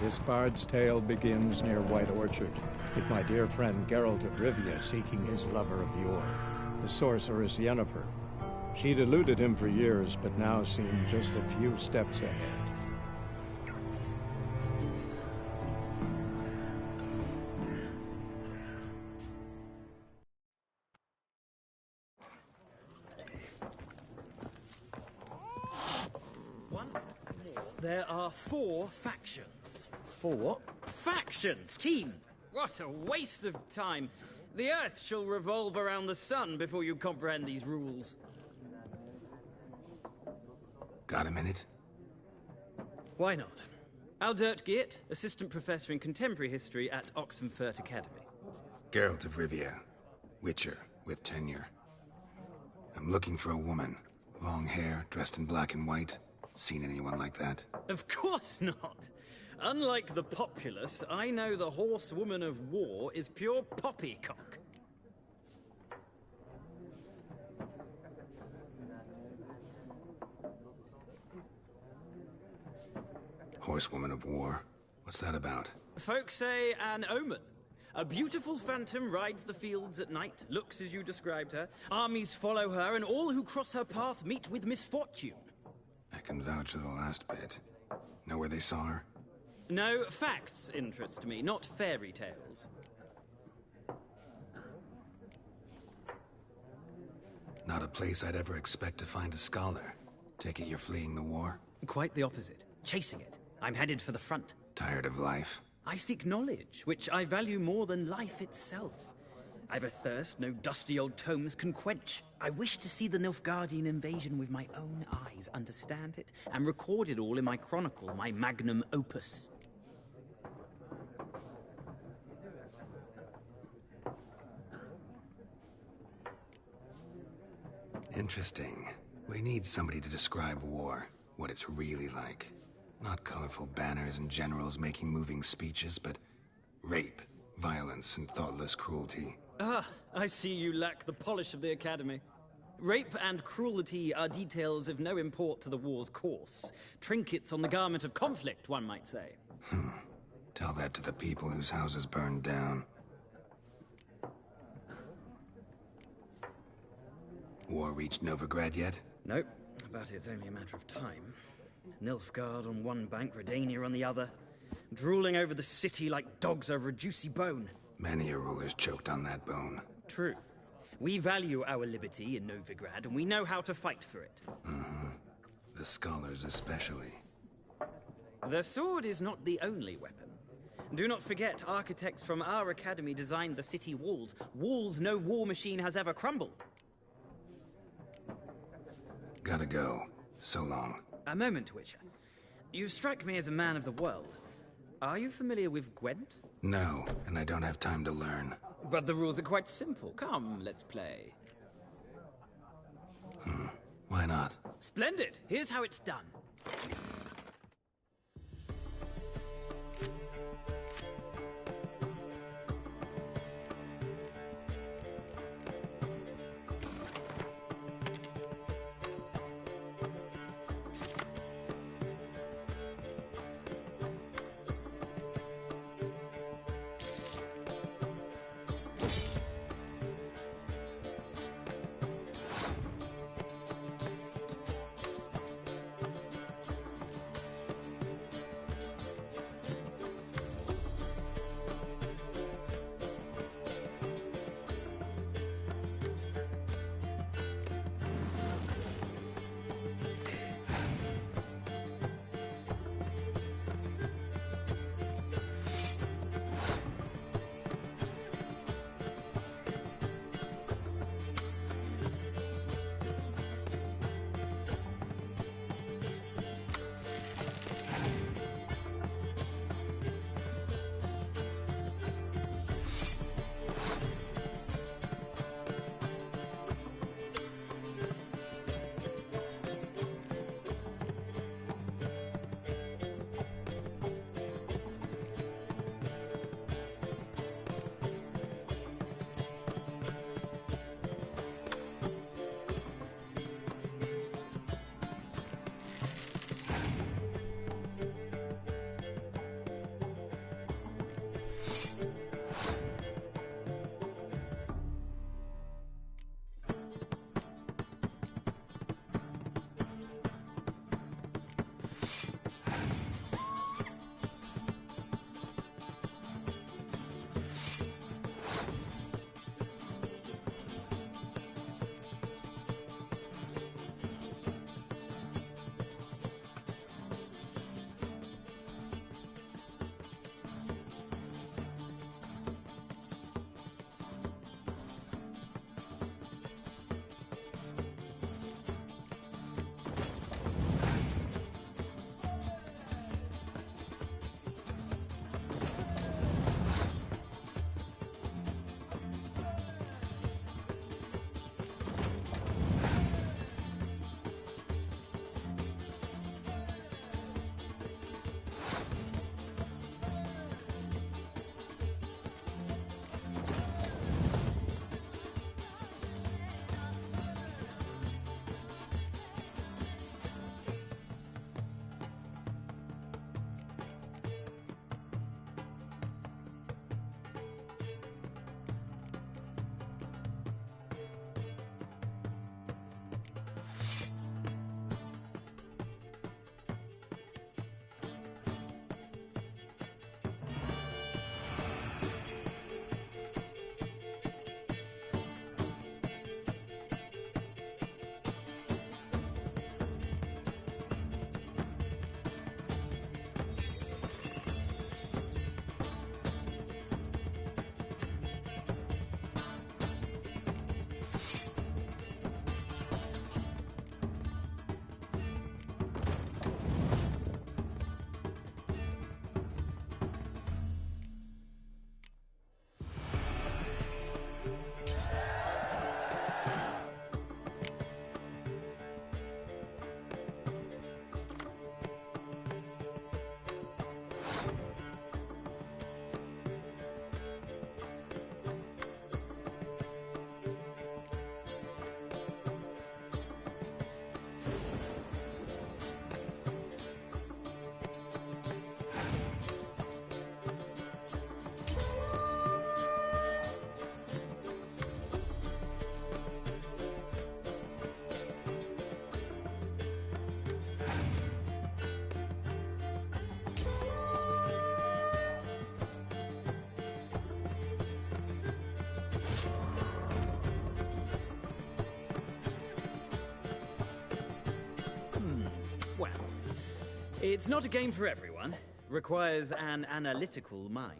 This bard's tale begins near White Orchard, with my dear friend Geralt of Rivia seeking his lover of yore, the sorceress Yennefer. She'd eluded him for years, but now seemed just a few steps ahead. There are 4 factions. 4 what? Factions! Teams! What a waste of time. The Earth shall revolve around the sun before you comprehend these rules. Got a minute? Why not? Aldert Geert, Assistant Professor in Contemporary History at Oxenfurt Academy. Geralt of Rivia, Witcher, with tenure. I'm looking for a woman. Long hair, dressed in black and white. Seen anyone like that? Of course not! Unlike the populace, I know the horsewoman of war is pure poppycock. Horsewoman of war? What's that about? Folks say an omen. A beautiful phantom rides the fields at night, looks as you described her. Armies follow her, and all who cross her path meet with misfortune. I can vouch for the last bit. Know where they saw her? No, facts interest me, not fairy tales. Not a place I'd ever expect to find a scholar. Take it you're fleeing the war? Quite the opposite. Chasing it. I'm headed for the front. Tired of life? I seek knowledge, which I value more than life itself. I've a thirst no dusty old tomes can quench. I wish to see the Nilfgaardian invasion with my own eyes, understand it, and record it all in my chronicle, my magnum opus. Interesting. We need somebody to describe war, what it's really like. Not colorful banners and generals making moving speeches, but rape, violence, and thoughtless cruelty. Ah, I see you lack the polish of the Academy. Rape and cruelty are details of no import to the war's course. Trinkets on the garment of conflict, one might say. Tell that to the people whose houses burned down. War reached Novigrad yet? Nope, but it's only a matter of time. Nilfgaard on one bank, Redania on the other. Drooling over the city like dogs over a juicy bone. Many a ruler's choked on that bone. True. We value our liberty in Novigrad, and we know how to fight for it. The scholars especially. The sword is not the only weapon. Do not forget, architects from our academy designed the city walls. Walls no war machine has ever crumbled. Gotta go. So long. A moment, Witcher. You strike me as a man of the world. Are you familiar with Gwent? No, and I don't have time to learn. But the rules are quite simple. Come, let's play. Why not? Splendid. Here's how it's done. It's not a game for everyone. Requires an analytical mind.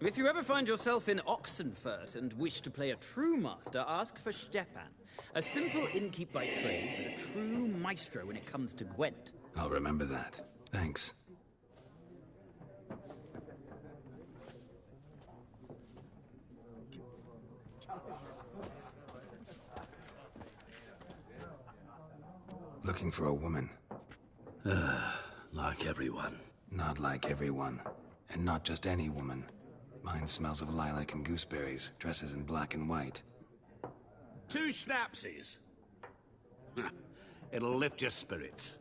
If you ever find yourself in Oxenfurt and wish to play a true master, ask for Stepan. A simple innkeep by trade, but a true maestro when it comes to Gwent. I'll remember that. Thanks. Looking for a woman. Like everyone. Not like everyone. And not just any woman. Mine smells of lilac and gooseberries, dresses in black and white. 2 schnapsies. It'll lift your spirits.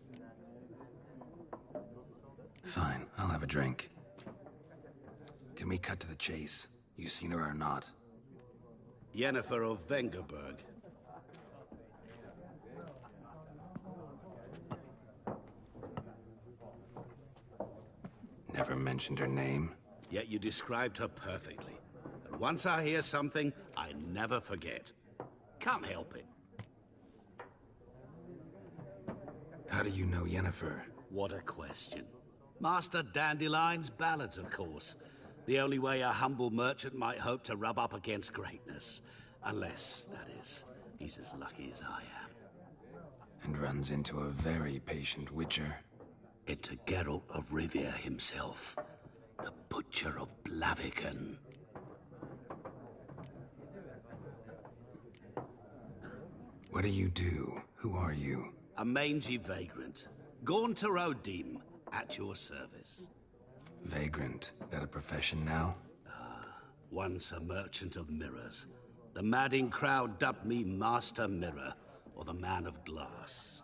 Fine, I'll have a drink. Can we cut to the chase? You seen her or not? Yennefer of Vengerberg. Never mentioned her name. Yet you described her perfectly. And once I hear something, I never forget. Can't help it. How do you know Yennefer? What a question. Master Dandelion's ballads, of course. The only way a humble merchant might hope to rub up against greatness. Unless, that is, he's as lucky as I am. And runs into a very patient witcher. Into Geralt of Rivia himself. The Butcher of Blaviken. What do you do? Who are you? A mangy vagrant. Gaunter Odim, at your service. Vagrant. That a profession now? Once a merchant of mirrors. The madding crowd dubbed me Master Mirror, or the Man of Glass.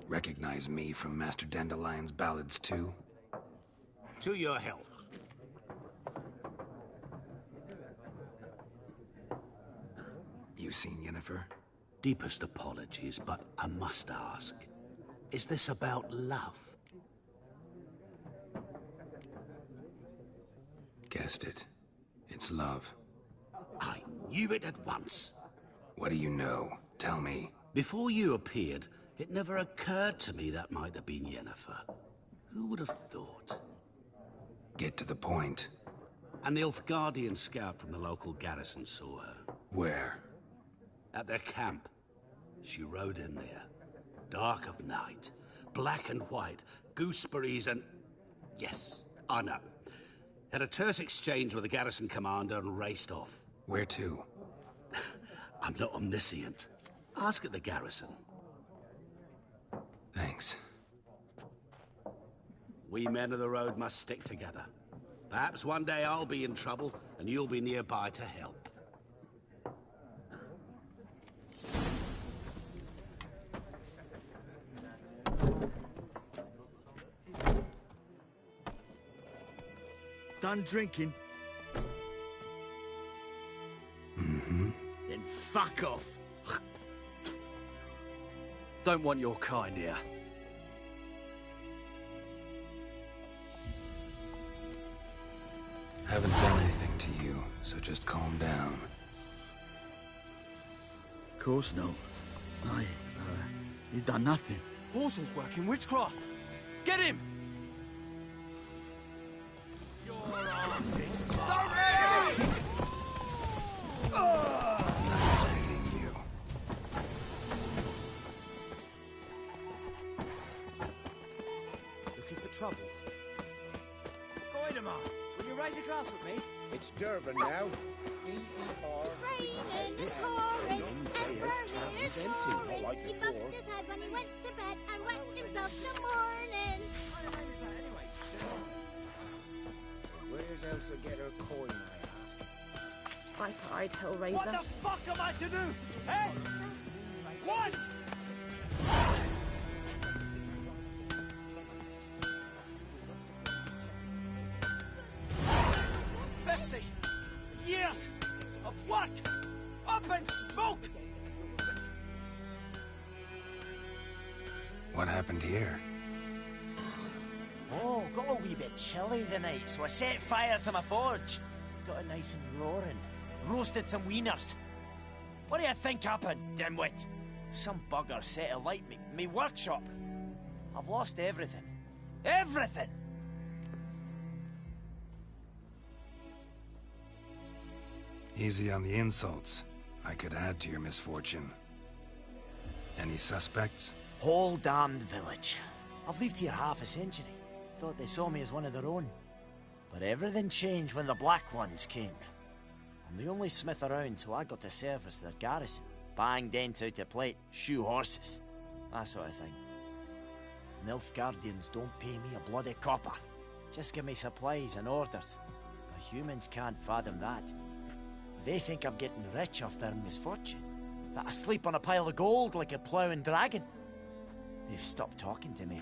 Recognize me from Master Dandelion's ballads too? To your health. You seen Yennefer? Deepest apologies, but I must ask. Is this about love? Guessed it. It's love. I knew it at once. What do you know? Tell me. Before you appeared, it never occurred to me that might have been Yennefer. Who would have thought? Get to the point. An Nilfgaardian scout from the local garrison saw her. Where? At their camp. She rode in there. Dark of night. Black and white. Gooseberries and... Yes, I know. Had a terse exchange with the garrison commander and raced off. Where to? I'm not omniscient. Ask at the garrison. Thanks. We men of the road must stick together. Perhaps one day I'll be in trouble, and you'll be nearby to help. Done drinking? Mm-hmm. Then fuck off. Don't want your kind here. Haven't done anything to you, so just calm down. Of course no. You done nothing. Horsel's working witchcraft. Get him! Your ass is Nice meeting you. looking for trouble. Goidemar, will you raise a glass with me? It's Durban now. It's raining and pouring, and Vermeer's pouring. He bumped his head when he went to bed and wet himself in the morning. Where's Elsa get her coin, I ask? Pipe-eyed Hellraiser. What the fuck am I to do? Eh? What? 50 years of work up in smoke! What happened here? Oh, got a wee bit chilly the night, so I set fire to my forge. Got it nice and roaring. Roasted some wieners. What do you think happened, dimwit? Some bugger set alight me workshop. I've lost everything. Everything! Easy on the insults. I could add to your misfortune. Any suspects? Whole damned village. I've lived here half a century. Thought they saw me as one of their own. But everything changed when the Black Ones came. I'm the only smith around, so I got to service their garrison. Bang dents out of plate, shoe horses. That sort of thing. Nilfgaardians don't pay me a bloody copper. Just give me supplies and orders. But humans can't fathom that. They think I'm getting rich off their misfortune. That I sleep on a pile of gold like a ploughing dragon. They've stopped talking to me.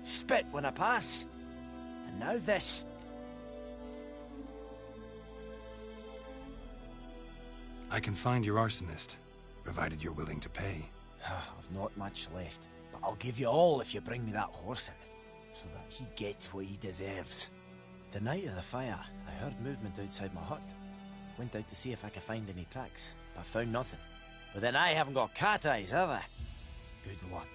Spit when I pass. And now this. I can find your arsonist, provided you're willing to pay. I've not much left, but I'll give you all if you bring me that horse in, so that he gets what he deserves. The night of the fire, I heard movement outside my hut. Went out to see if I could find any tracks, but found nothing. But then I haven't got cat eyes, have I? Good luck.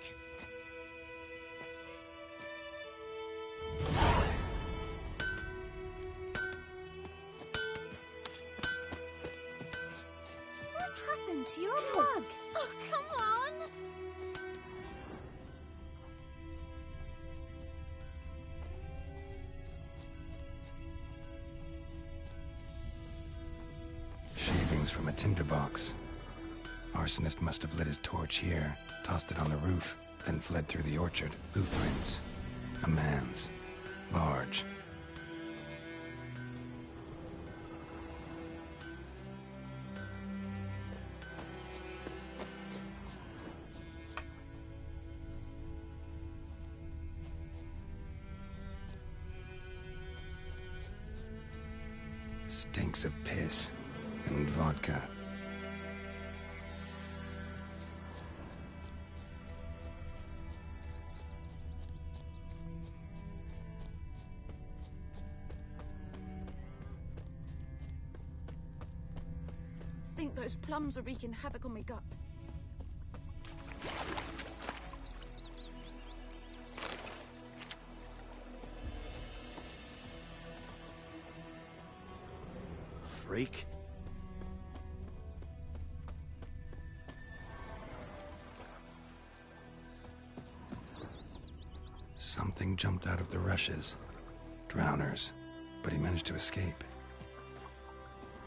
What happened to your mug? Oh, come on! Shavings from a tinderbox. Arsonist must have lit his torch here, tossed it on the roof, then fled through the orchard. Boot prints. A man's. Large. Stinks of piss and vodka. I think those plums are wreaking havoc on my gut. Freak. Something jumped out of the rushes. Drowners. But he managed to escape.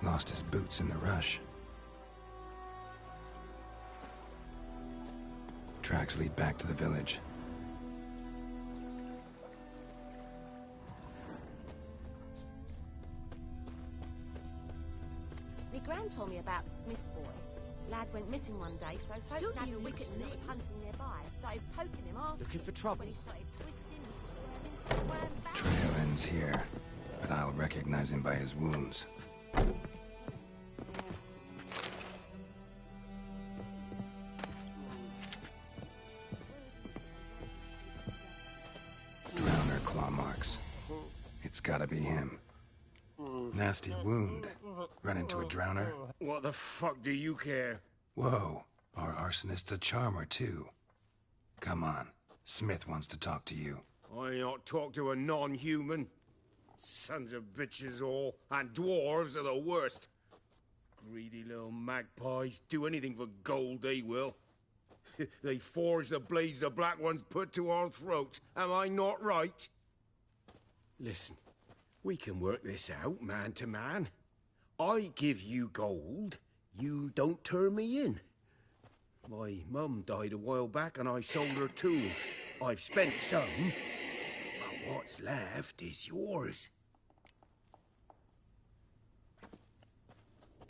Lost his boots in the rush. Tracks lead back to the village. Me gran told me about the Smith's boy. Lad went missing one day, so folk Don't had you a look witchman at that was me. hunting nearby. Started poking him, asking. Looking for trouble? When he started twisting and swerving, so ran back. Trail ends here, but I'll recognize him by his wounds. Drowner claw marks. It's gotta be him. Nasty wound. Run into a drowner? What the fuck do you care? Whoa, our arsonist's a charmer too. Come on, Smith wants to talk to you. I ain't not talk to a non-human. Sons of bitches all, and dwarves are the worst. Greedy little magpies, do anything for gold, they will. They forge the blades the Black Ones put to our throats. Am I not right? Listen, we can work this out, man to man. I give you gold, you don't turn me in. My mum died a while back and I sold her tools. I've spent some, but what's left is yours.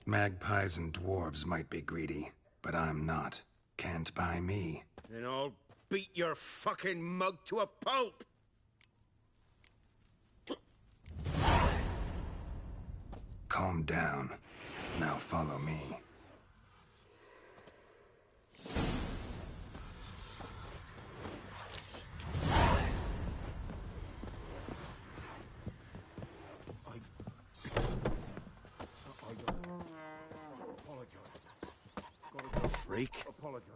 Magpies and dwarves might be greedy, but I'm not. Can't buy me. Then I'll beat your fucking mug to a pulp! Calm down. Now follow me. Freak. Apologize.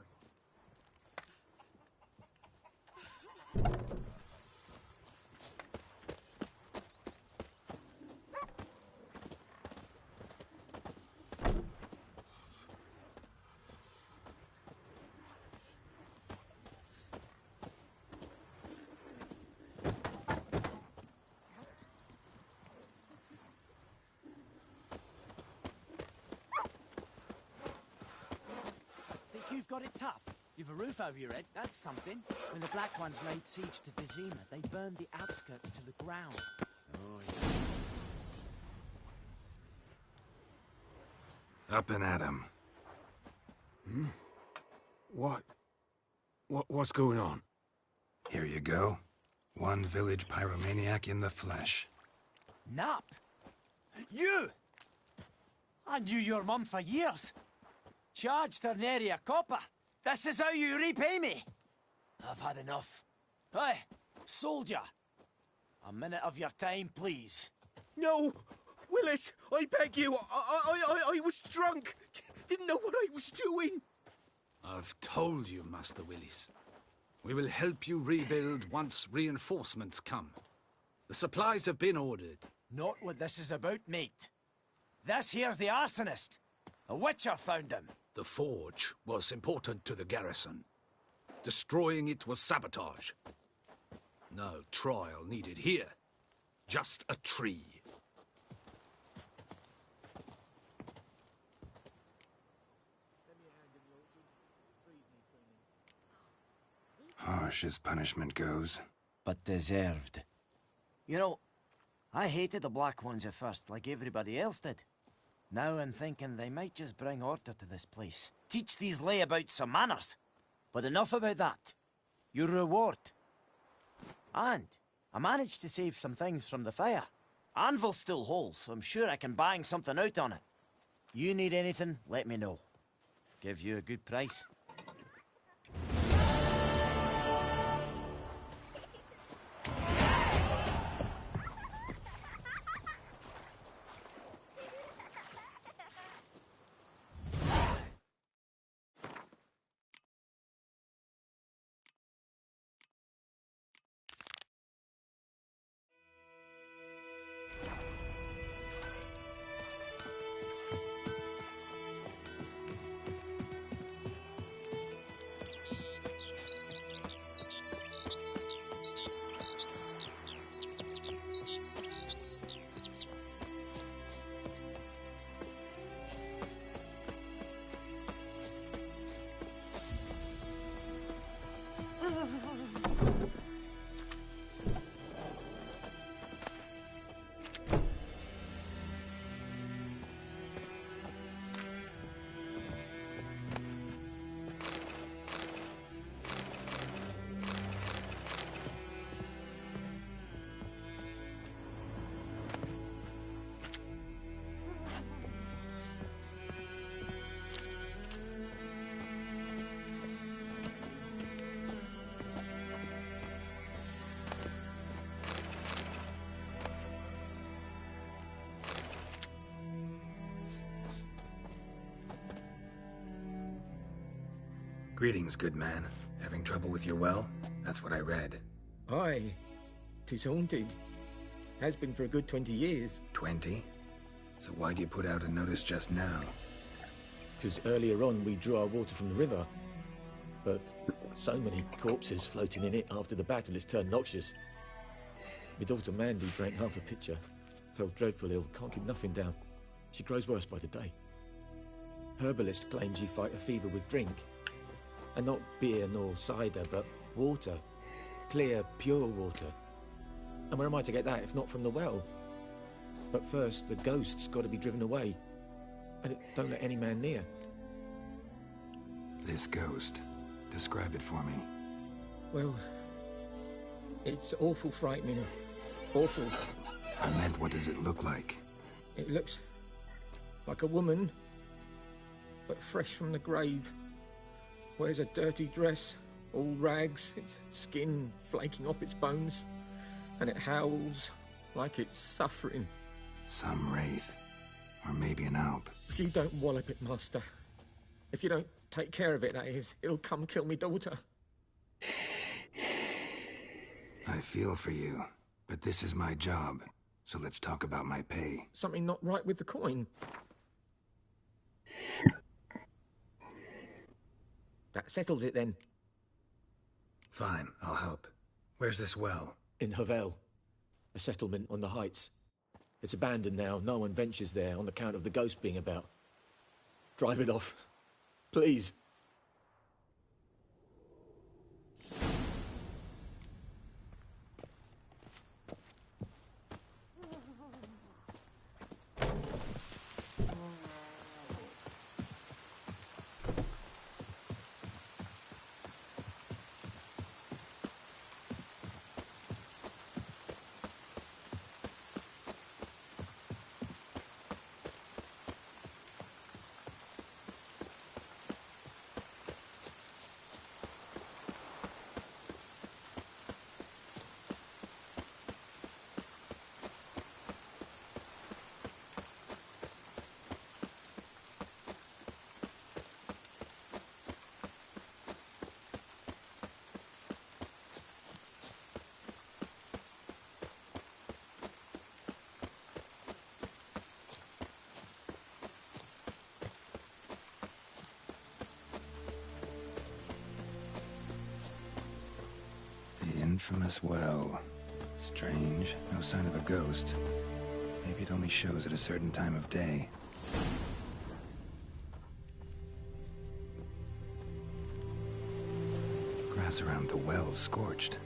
got it tough. You've a roof over your head, that's something. When the Black Ones laid siege to Vizima, they burned the outskirts to the ground. Oh, yeah. Up and at 'em. What's going on? Here you go. One village pyromaniac in the flesh. Nap? You! I knew your mum for years. Charged her nary a copper. This is how you repay me. I've had enough. Hey, soldier. A minute of your time, please. No! Willis, I beg you. I was drunk. Didn't know what I was doing. I've told you, Master Willis. We will help you rebuild once reinforcements come. The supplies have been ordered. Not what this is about, mate. This here's the arsonist. A witcher found him. The forge was important to the garrison. Destroying it was sabotage. No trial needed here. Just a tree. Harsh as punishment goes. But deserved. You know, I hated the Black Ones at first, like everybody else did. Now I'm thinking they might just bring order to this place. Teach these layabouts some manners. But enough about that. Your reward. And I managed to save some things from the fire. Anvil's still whole, so I'm sure I can bang something out on it. You need anything, let me know. Give you a good price. Greetings, good man. Having trouble with your well? That's what I read. Aye. 'Tis haunted. Has been for a good 20 years. 20? So why'd you put out a notice just now? Because earlier on we drew our water from the river. But so many corpses floating in it after the battle it's turned noxious. My daughter Mandy drank half a pitcher. Fell dreadful ill, can't keep nothing down. She grows worse by the day. Herbalist claims you fight a fever with drink. And not beer nor cider, but water. Clear, pure water. And where am I to get that if not from the well? But first, the ghost's got to be driven away. And it don't let any man near. This ghost. Describe it for me. Well, it's awful frightening. Awful. I meant, what does it look like? It looks like a woman, but fresh from the grave. Wears a dirty dress, all rags, its skin flaking off its bones, and it howls like it's suffering. Some wraith. Or maybe an alp. If you don't wallop it, Master, if you don't take care of it, that is, it'll come kill me daughter. I feel for you, but this is my job, so let's talk about my pay. Something not right with the coin. That settles it then. Fine, I'll help. Where's this well? In Havel, a settlement on the heights. It's abandoned now. No one ventures there on account of the ghost being about. Drive it off. Please. infamous well. Strange. No sign of a ghost. Maybe it only shows at a certain time of day. Grass around the well's scorched.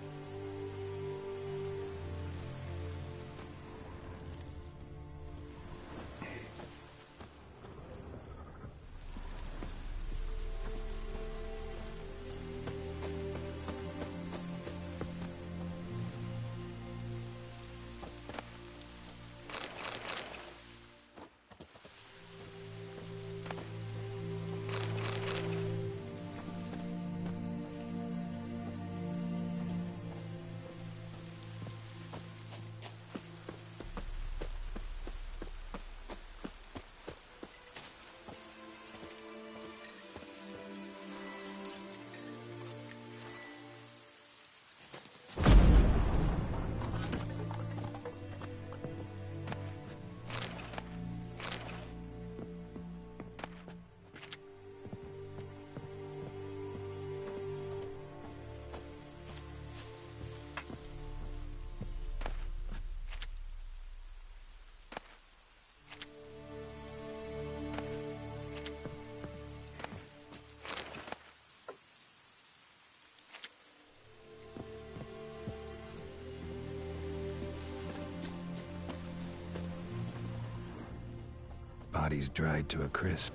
Bodies dried to a crisp.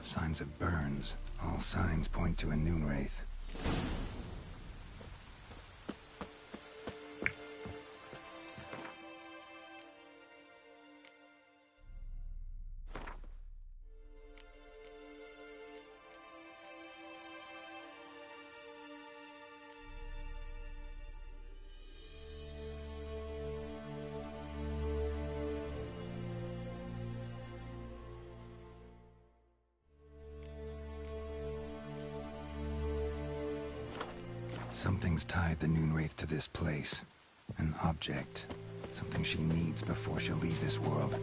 Signs of burns. All signs point to a Noonwraith. Something's tied the Noonwraith to this place. An object. Something she needs before she'll leave this world.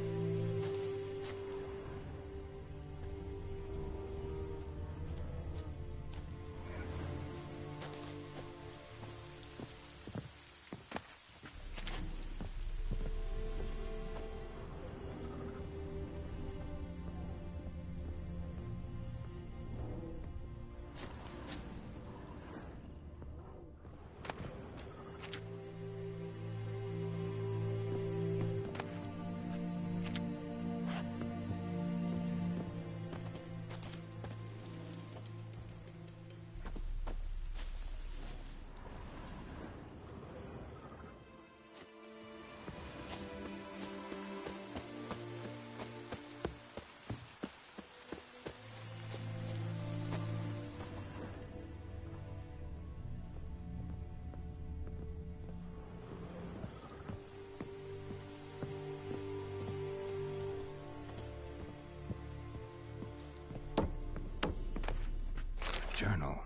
Journal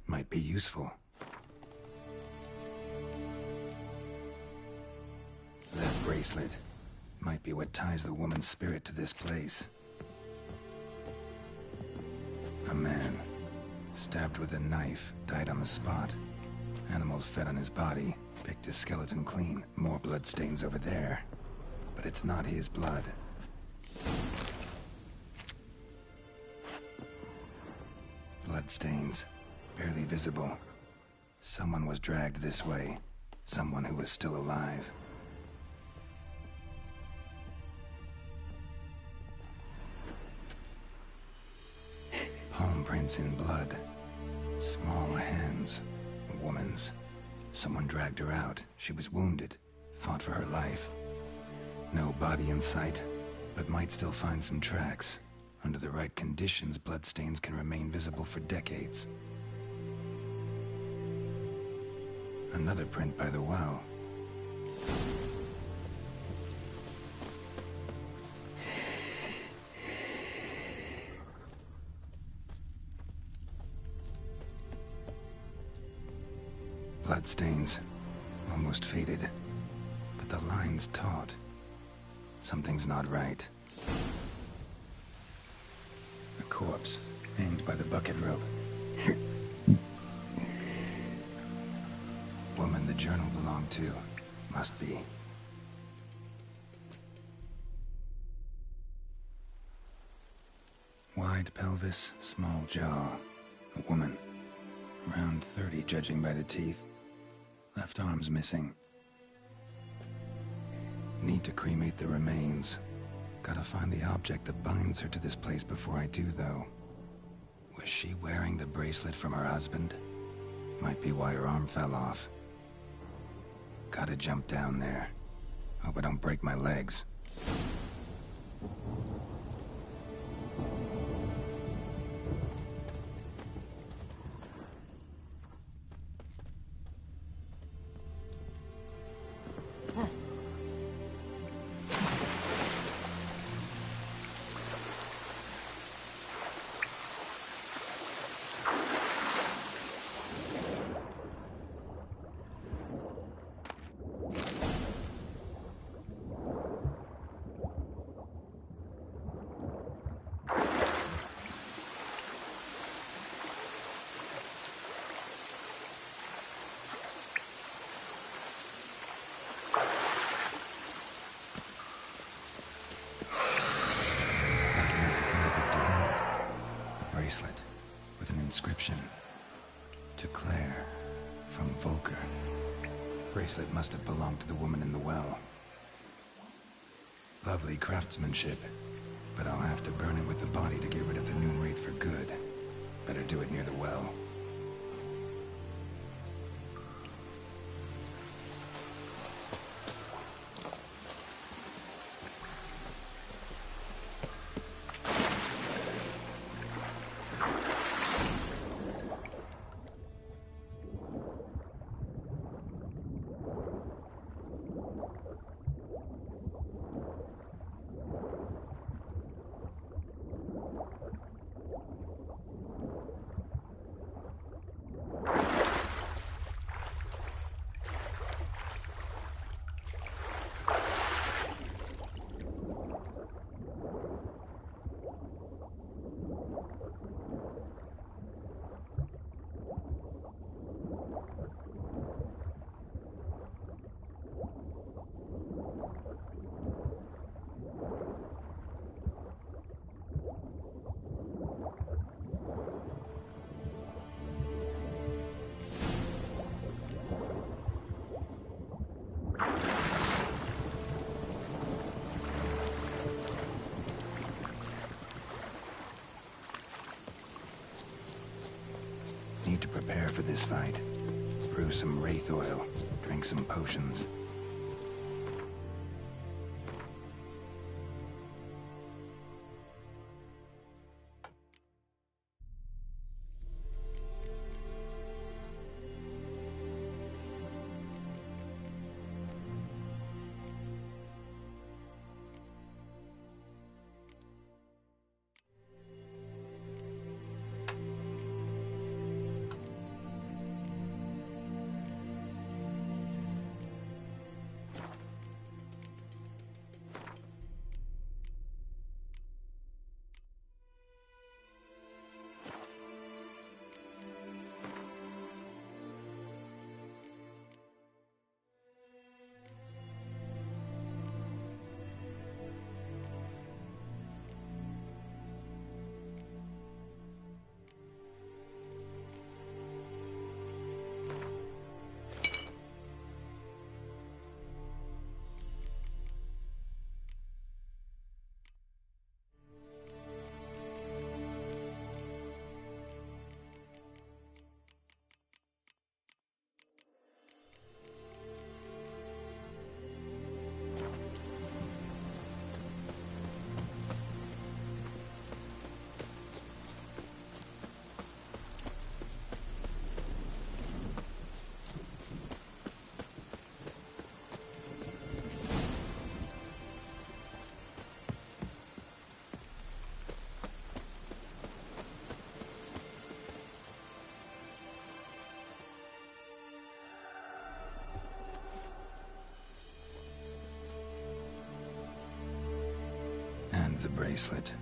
might be useful. That bracelet might be what ties the woman's spirit to this place. A man, stabbed with a knife, died on the spot. Animals fed on his body, picked his skeleton clean. More bloodstains over there. But it's not his blood. Bloodstains, barely visible. Someone was dragged this way. Someone who was still alive. Palm prints in blood. Small hands. A woman's. Someone dragged her out. She was wounded. Fought for her life. No body in sight, but might still find some tracks. Under the right conditions, bloodstains can remain visible for decades. Another print by the well. Bloodstains, almost faded, but the line's taut. Something's not right. A corpse, hanged by the bucket rope. Woman the journal belong to. Must be. Wide pelvis, small jaw. A woman. Around 30, judging by the teeth. Left arm's missing. Need to cremate the remains. Gotta find the object that binds her to this place before I do, though. Was she wearing the bracelet from her husband? Might be why her arm fell off. Gotta jump down there. Hope I don't break my legs. Inscription. To Claire, from Volker. Bracelet must have belonged to the woman in the well. Lovely craftsmanship, but I'll have to burn it with the body to get rid of the Noon Wraith for good. Better do it near the well. Need to prepare for this fight. Brew some wraith oil, drink some potions. And the bracelet.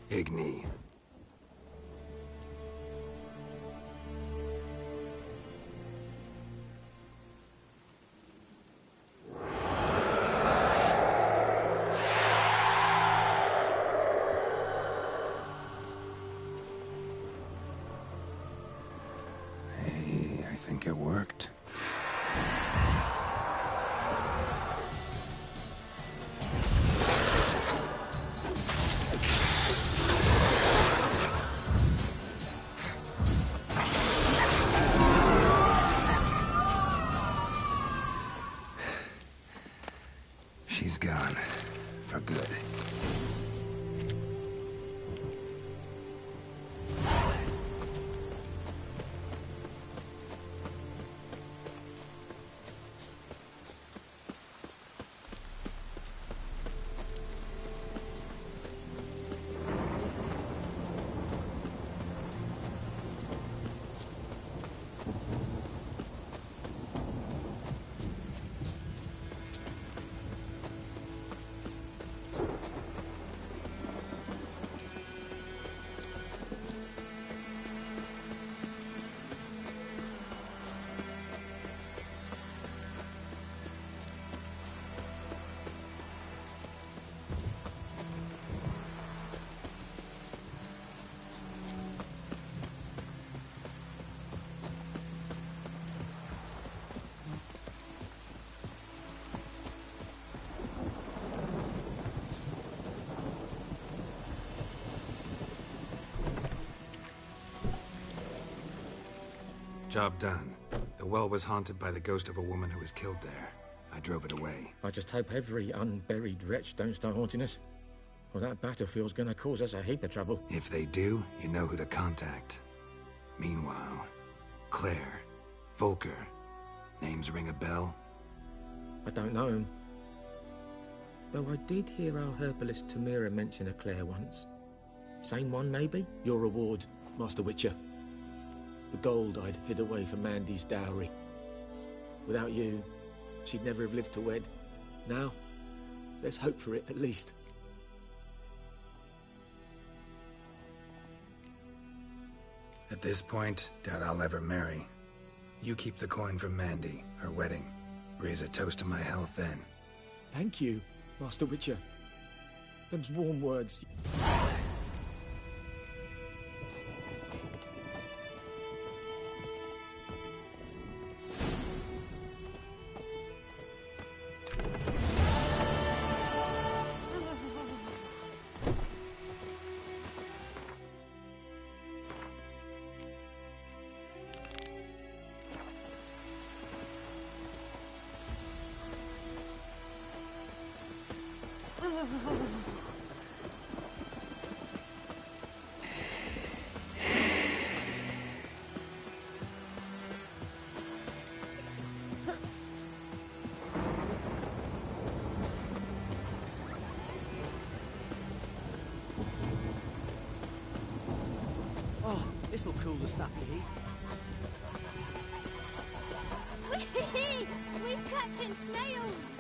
Igni. for good. Job done. The well was haunted by the ghost of a woman who was killed there. I drove it away. I just hope every unburied wretch don't start haunting us. Well, that battlefield's gonna cause us a heap of trouble. If they do, you know who to contact. Meanwhile, Claire, Volker, names ring a bell? I don't know him. Though I did hear our herbalist Tamira mention a Claire once. Same one, maybe? Your reward, Master Witcher. The gold I'd hid away for Mandy's dowry. Without you, she'd never have lived to wed. Now, there's hope for it, at least. At this point, doubt I'll ever marry. You keep the coin from Mandy, her wedding. Raise a toast to my health then. Thank you, Master Witcher. Them's warm words. This'll cool the stuff you eat. We're catching snails!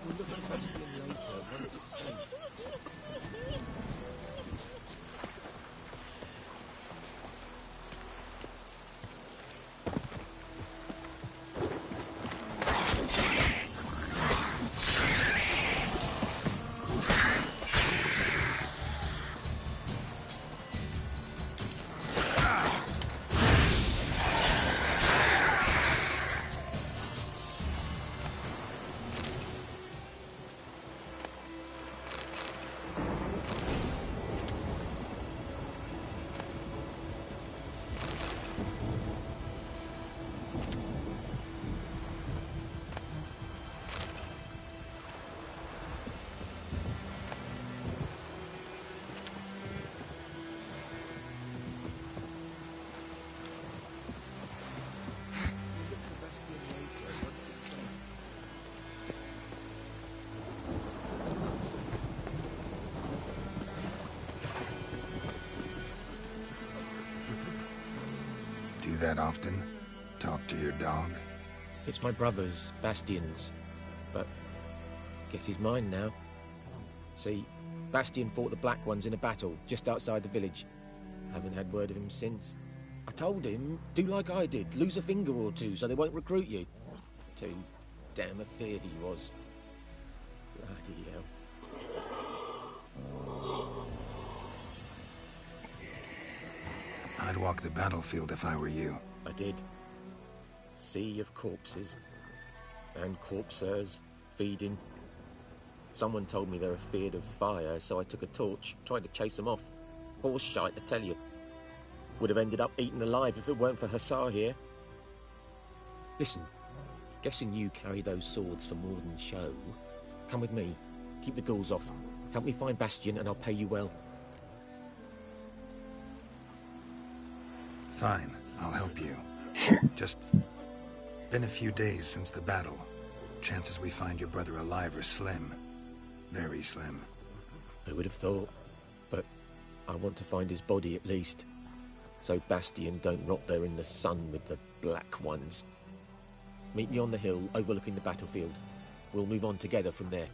We'll look at Bastion later, once it's safe. Do that often? Talk to your dog? It's my brother's, Bastion's. But guess he's mine now. See, Bastion fought the Black Ones in a battle just outside the village. Haven't had word of him since. I told him, do like I did, lose a finger or two so they won't recruit you. Too damn afeard he was. Bloody hell. I'd walk the battlefield if I were you. I did. Sea of corpses. And corpsers, feeding. Someone told me they're afeard of fire, so I took a torch, tried to chase them off. Horse shite, I tell you. Would have ended up eaten alive if it weren't for Hussar here. Listen, guessing you carry those swords for more than show. Come with me, keep the ghouls off. Help me find Bastion and I'll pay you well. Fine, I'll help you. Just been a few days since the battle. Chances we find your brother alive are slim. Very slim. I would have thought, but I want to find his body at least. So Bastion don't rot there in the sun with the black ones. Meet me on the hill overlooking the battlefield. We'll move on together from there.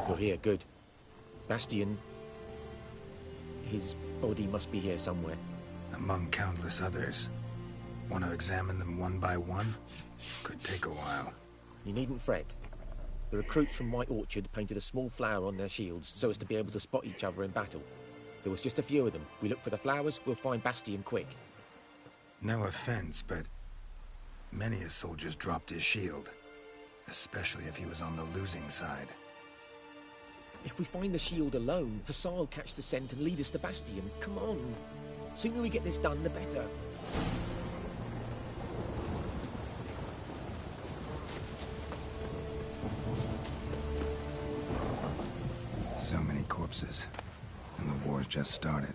You're here, good. Bastion... his body must be here somewhere. Among countless others. Want to examine them one by one? Could take a while. You needn't fret. The recruits from White Orchard painted a small flower on their shields so as to be able to spot each other in battle. There was just a few of them. We look for the flowers, we'll find Bastion quick. No offense, but many a soldier's dropped his shield. Especially if he was on the losing side. If we find the shield alone, Hussar will catch the scent and lead us to Bastion. Come on. Sooner we get this done, the better. So many corpses. And the war's just started.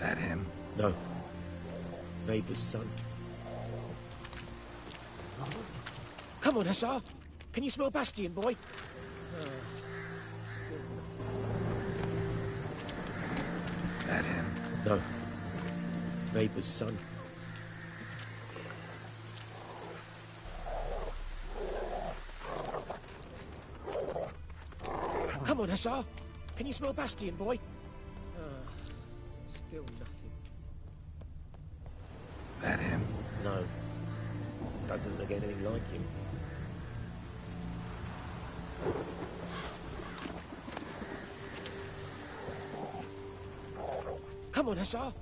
That him? No. Vader's son. Come on, Hussar! Can you smell Bastion, boy? That him? No. Vader's son. Come on, Hussar. Can you smell Bastion, boy? Still nothing. That him? No. Doesn't look anything like him. Come on, Hussar.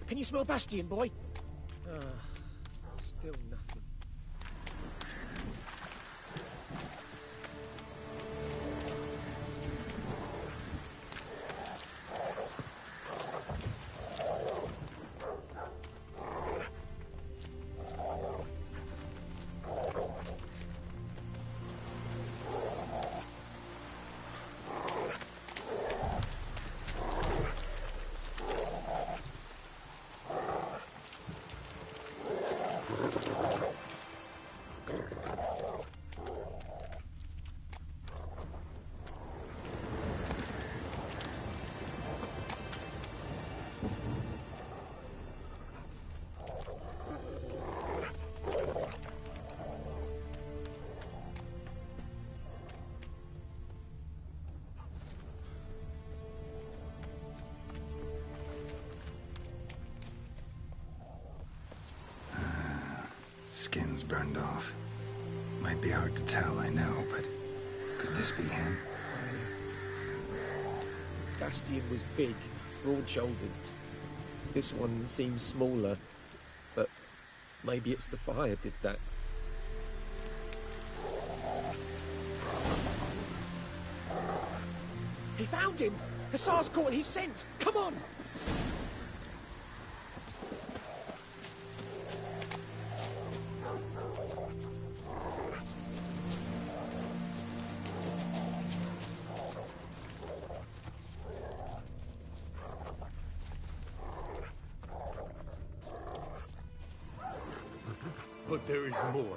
Can you smell Bastion, boy? Still nothing. Skin's burned off. Might be hard to tell, I know, but could this be him? Bastion was big, broad-shouldered. This one seems smaller, but maybe it's the fire did that. He found him! Hussar's caught his scent! Come on! But there is more.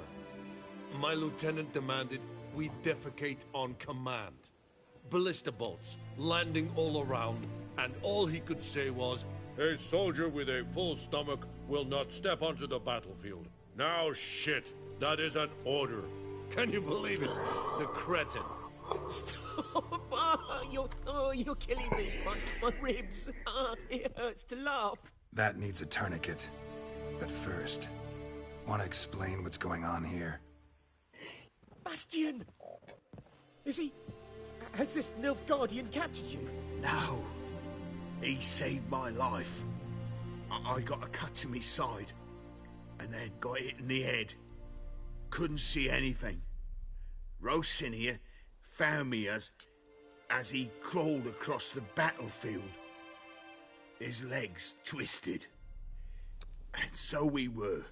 My lieutenant demanded we defecate on command. Ballista bolts, landing all around, and all he could say was, "A soldier with a full stomach will not step onto the battlefield." Now shit, that is an order. Can you believe it? The cretin. Stop! You're killing me. My ribs. It hurts to laugh. That needs a tourniquet. But first, want to explain what's going on here? Bastion! Is he... Has this Nilfgaardian captured you? No. He saved my life. I got a cut to my side, and then got hit in the head. Couldn't see anything. Rosinia found me as he crawled across the battlefield. His legs twisted. And so we were.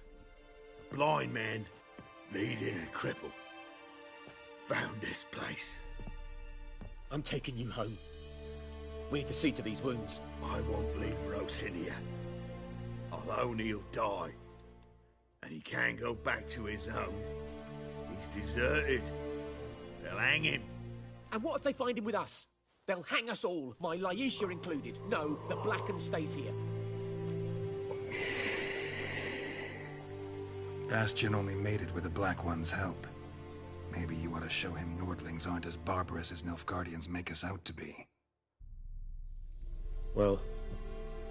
A blind man leading a cripple. Found this place. I'm taking you home. We need to see to these wounds. I won't leave Rosinia. Alone he'll die. And he can't go back to his home. He's deserted. They'll hang him. And what if they find him with us? They'll hang us all, my Laisha included. No, the Blacken stays here. Bastion only made it with the Black One's help. Maybe you ought to show him Nordlings aren't as barbarous as Nilfgaardians make us out to be. Well,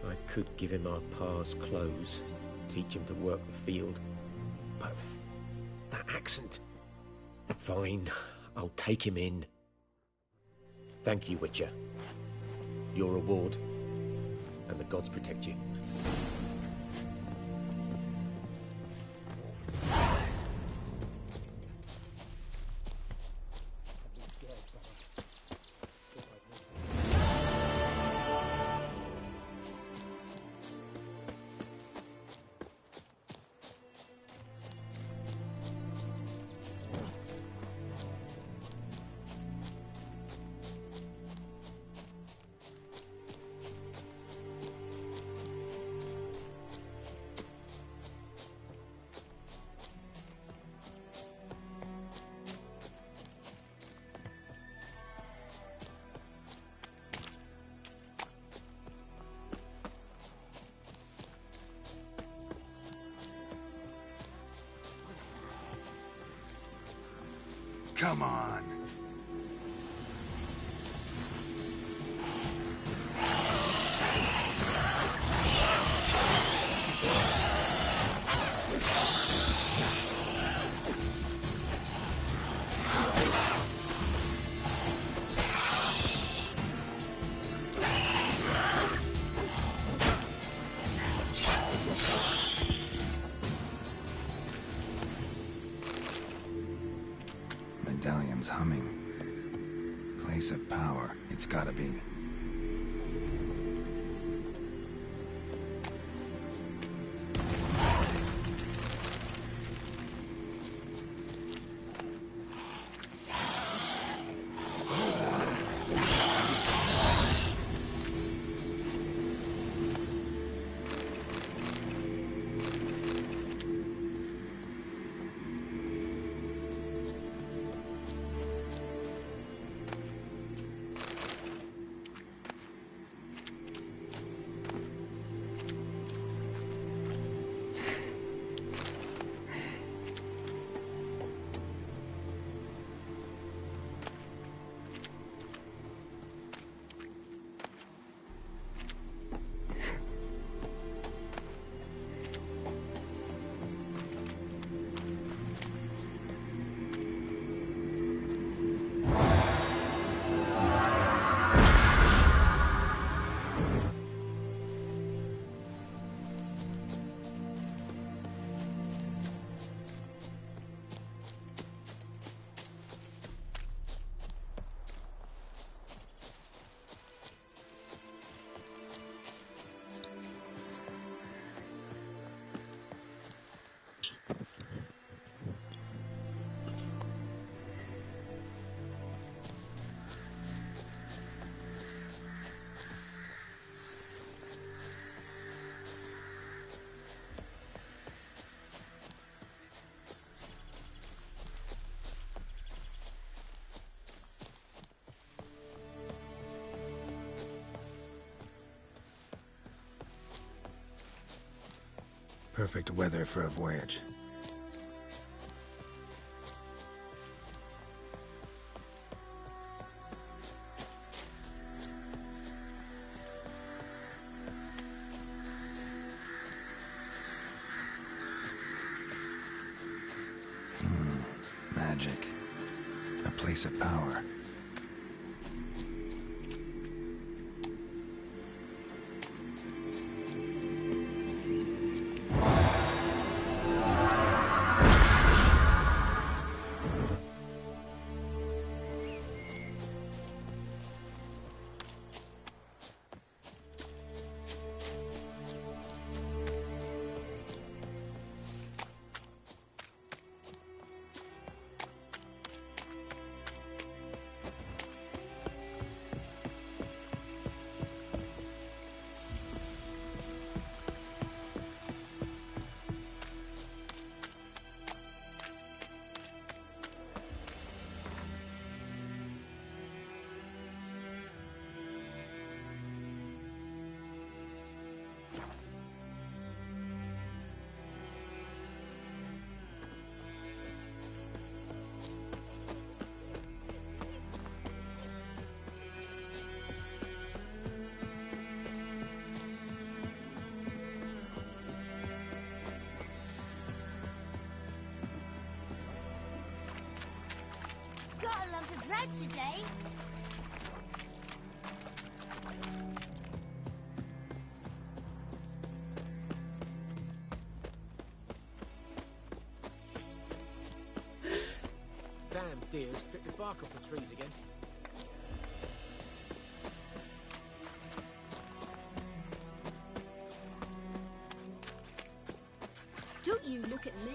I could give him our pa's clothes, teach him to work the field. But that accent... Fine, I'll take him in. Thank you, Witcher. Your reward, and the gods protect you. Come on. Medallion's humming. Place of power, it's gotta be. Perfect weather for a voyage. Magic. A place of power. Got a lump of bread today. Damn deer, stripped the bark off the trees again. Don't you look at me.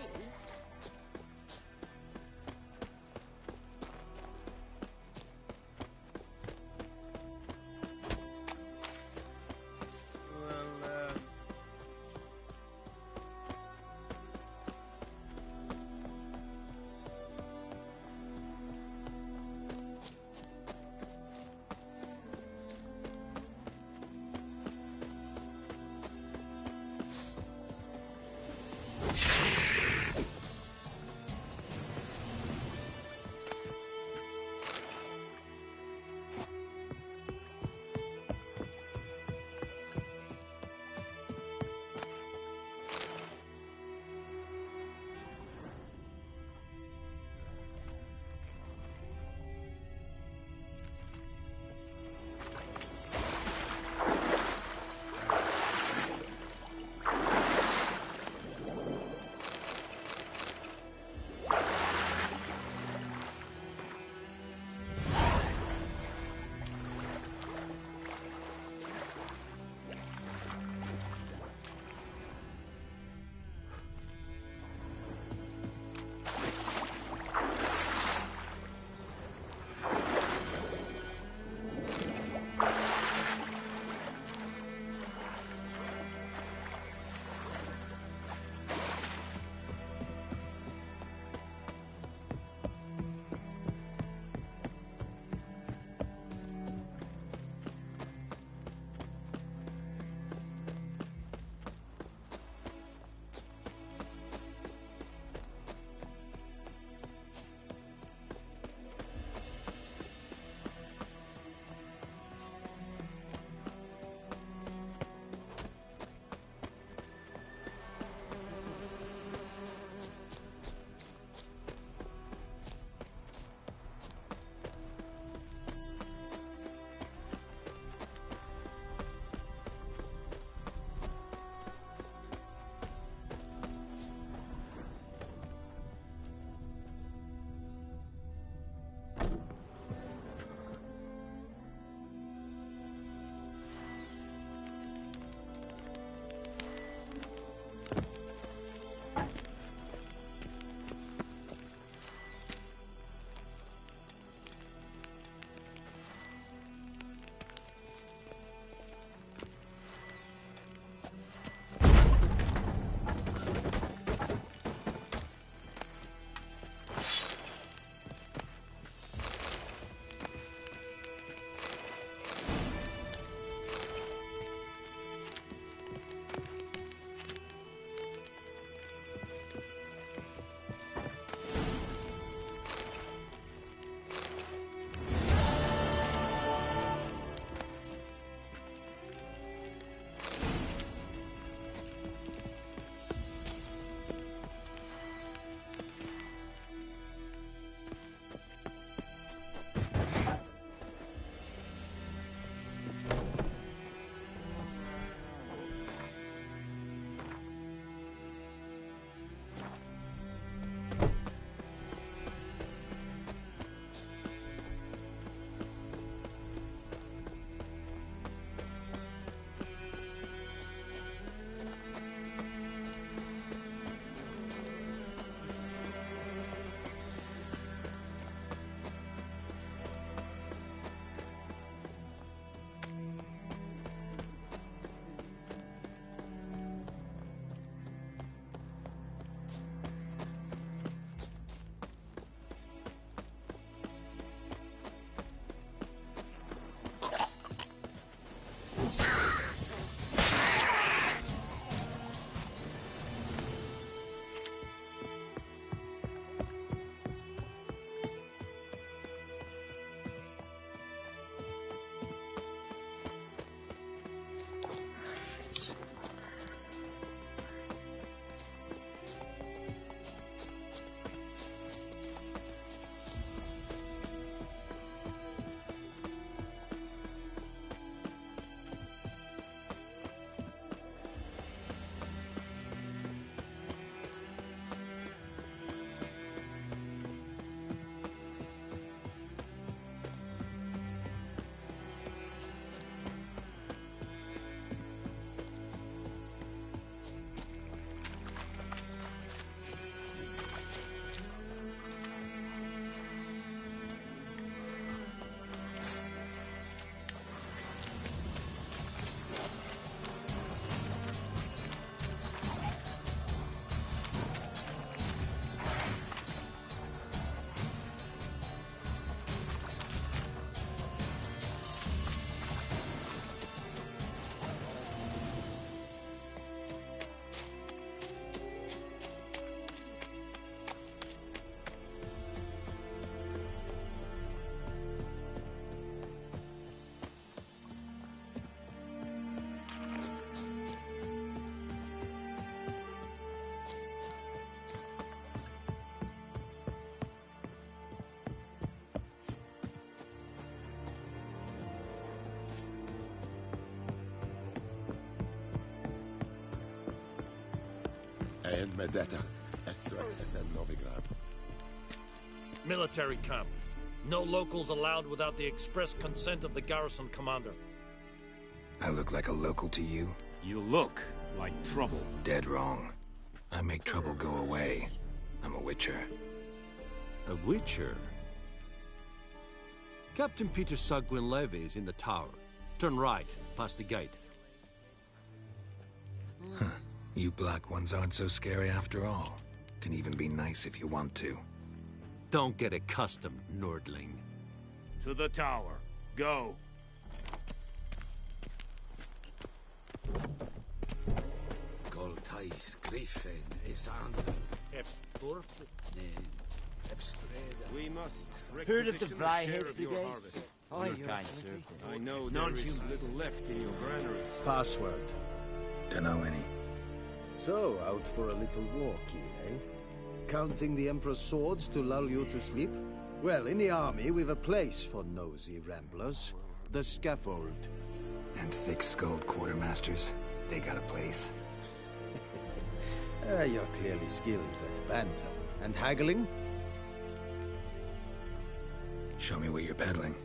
and Medeta, Estra, and Novigrad. Military camp. No locals allowed without the express consent of the garrison commander. I look like a local to you? You look like trouble. Dead wrong. I make trouble go away. I'm a witcher. A witcher? Captain Peter Sagwin Levy is in the tower. Turn right, past the gate. Huh. You black ones aren't so scary after all. Can even be nice if you want to. Don't get accustomed, Nordling. To the tower. Go. Goltais Griffin is on. We must Heard of the requisition Fly share Head of your Brigades? harvest. Aye, Your Your kind Excellency. sir. I know there is little left in your granaries. Password. Dunno any. So, out for a little walkie, eh? Counting the Emperor's swords to lull you to sleep? Well, in the army, we've a place for nosy ramblers. The scaffold. And thick-skulled quartermasters. They got a place. You're clearly skilled at banter. And haggling? Show me what you're peddling.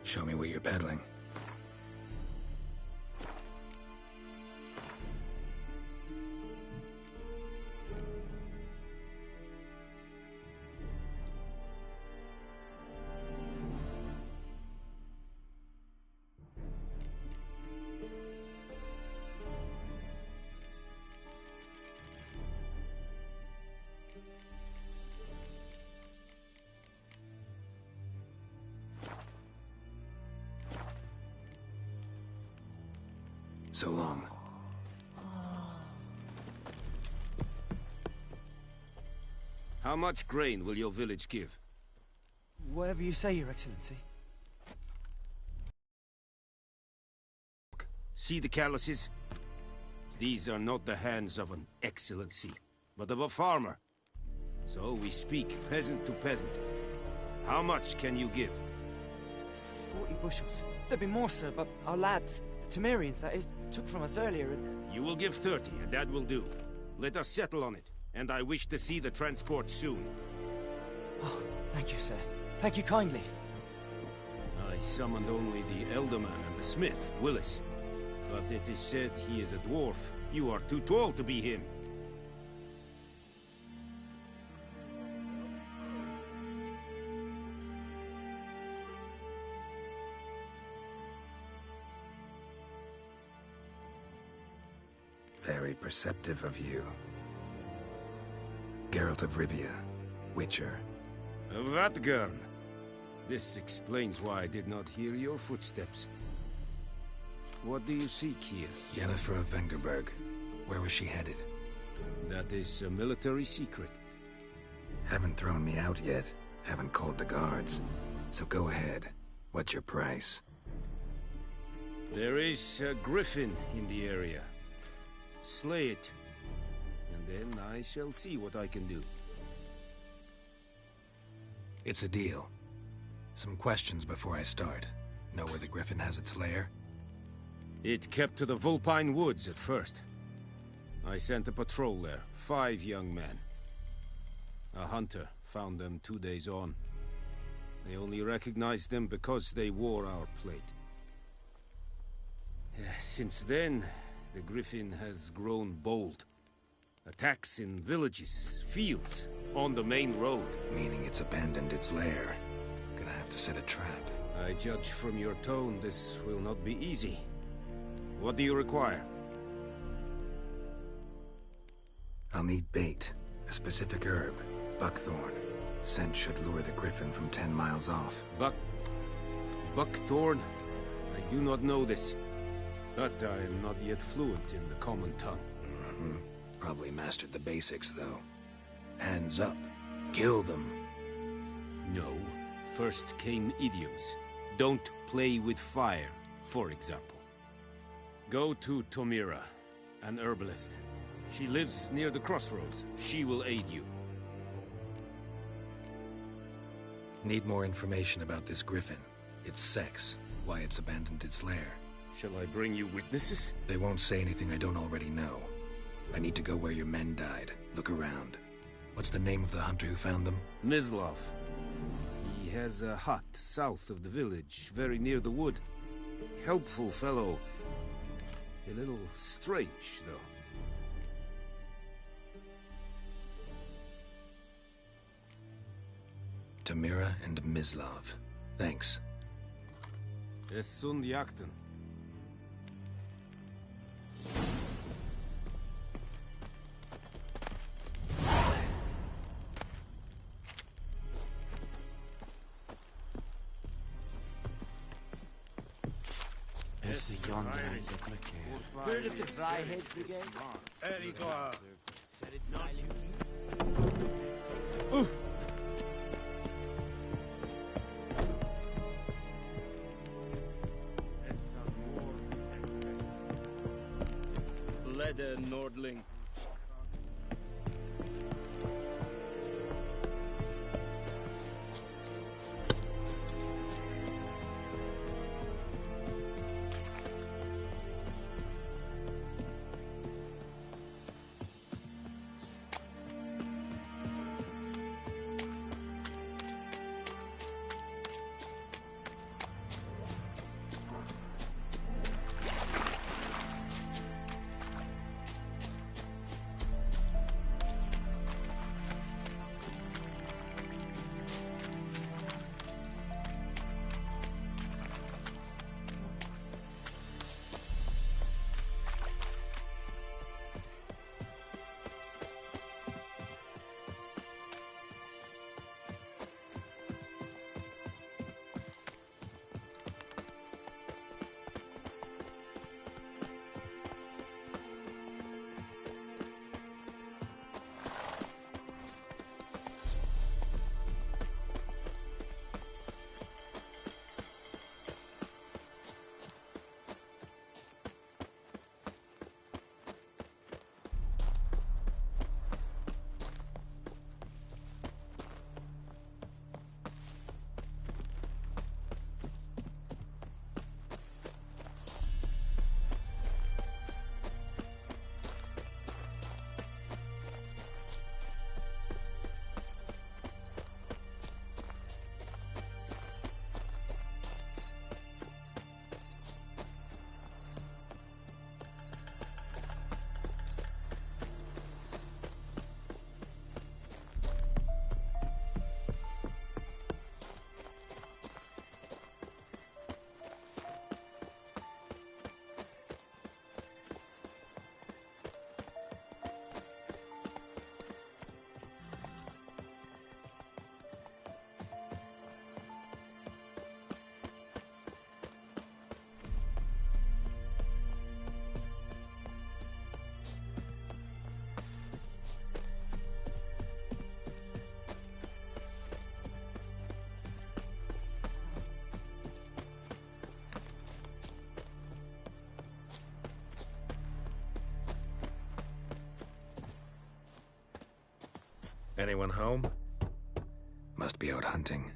Show me what you're peddling. So long. How much grain will your village give? Whatever you say, Your Excellency. See the calluses? These are not the hands of an excellency, but of a farmer. So we speak peasant to peasant. How much can you give? 40 bushels. There'd be more, sir, but our lads, the Temerians, that is, took from us earlier and... You will give 30, and that will do. Let us settle on it, and I wish to see the transport soon. Oh, thank you, sir. Thank you kindly. I summoned only the Elderman and the smith, Willis. But it is said he is a dwarf. You are too tall to be him. Very perceptive of you. Geralt of Rivia, Witcher. Vatgern. This explains why I did not hear your footsteps. What do you seek here? Yennefer of Vengerberg. Where was she headed? That is a military secret. Haven't thrown me out yet. Haven't called the guards. So go ahead. What's your price? There is a griffin in the area. Slay it. And then I shall see what I can do. It's a deal. Some questions before I start. Know where the griffin has its lair? It kept to the Vulpine Woods at first. I sent a patrol there, 5 young men. A hunter found them 2 days on. They only recognized them because they wore our plate. Since then, the griffin has grown bold. Attacks in villages, fields, on the main road. Meaning it's abandoned its lair. Gonna have to set a trap. I judge from your tone this will not be easy. What do you require? I'll need bait. A specific herb. Buckthorn. Scent should lure the griffin from 10 miles off. Buckthorn? I do not know this. But I am not yet fluent in the common tongue. Probably mastered the basics, though. Hands up. Kill them. No. First came idioms. Don't play with fire, for example. Go to Tomira, an herbalist. She lives near the crossroads. She will aid you. Need more information about this griffin. Its sex. Why it's abandoned its lair. Shall I bring you witnesses? They won't say anything I don't already know. I need to go where your men died. Look around. What's the name of the hunter who found them? Mislav. He has a hut south of the village, very near the wood. Helpful fellow. A little strange, though. Tamira and Mislav. Thanks. Es sunt jakten. Where did the Fryhead Brigade? Erigor. Said it's not you. Leder Nordling. Anyone home? Must be out hunting.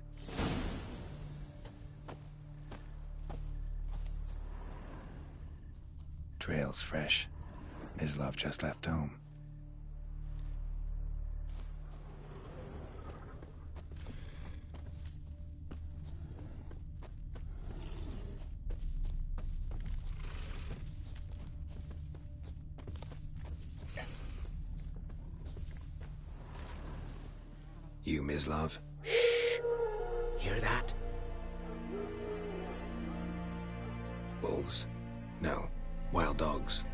Trail's fresh. Mislav just left home. You, Mislav? Shh! Hear that? Wolves? No. Wild dogs.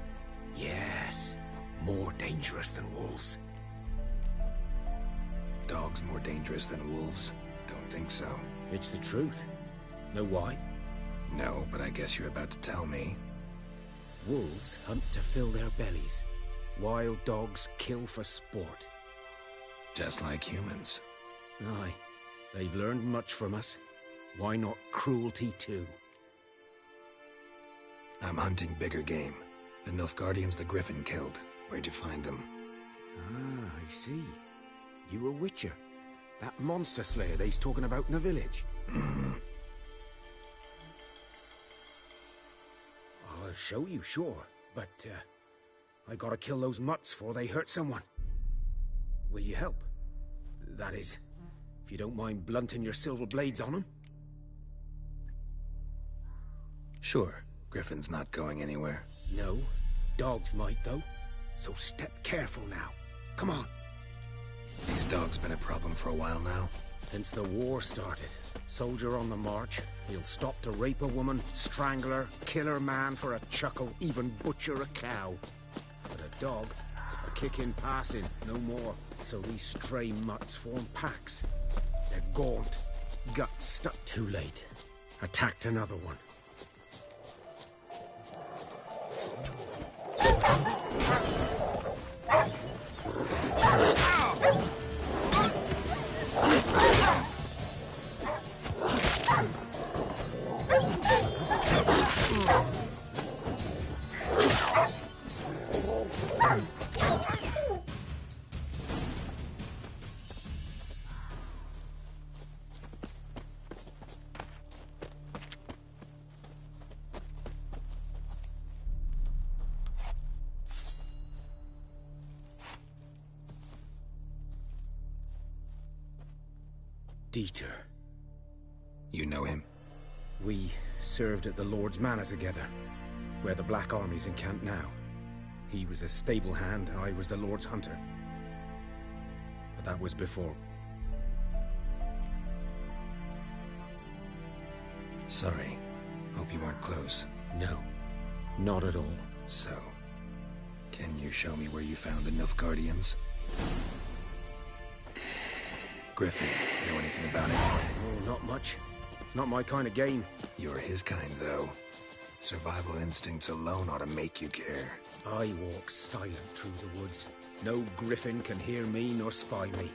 Yes. More dangerous than wolves. Dogs more dangerous than wolves? Don't think so. It's the truth. Know why? No, but I guess you're about to tell me. Wolves hunt to fill their bellies. Wild dogs kill for sport. Just like humans. Aye. They've learned much from us. Why not cruelty too? I'm hunting bigger game. The Nilfgaardians the Griffin killed. Where'd you find them? Ah, I see. You a witcher. That monster slayer they's talking about in the village. Mm-hmm. I'll show you, sure. But, I gotta kill those mutts before they hurt someone. Will you help? That is, if you don't mind blunting your silver blades on them. Sure. Griffin's not going anywhere. No. Dogs might, though. So step careful now. Come on. These dogs been a problem for a while now? Since the war started. Soldier on the march. He'll stop to rape a woman, strangle her, kill her man for a chuckle, even butcher a cow. But a dog, a kick in passing, no more. So these stray mutts form packs. They're gaunt. Guts stuck. Too late. Attacked another one. Dieter. You know him? We served at the Lord's Manor together, where the Black Army's encamped now. He was a stable hand, I was the Lord's hunter. But that was before. Sorry. Hope you weren't close. No, not at all. So, can you show me where you found the Nilfgaardians? Griffin, know anything about it? Oh, not much. It's not my kind of game. You're his kind, though. Survival instincts alone ought to make you care. I walk silent through the woods. No griffin can hear me nor spy me.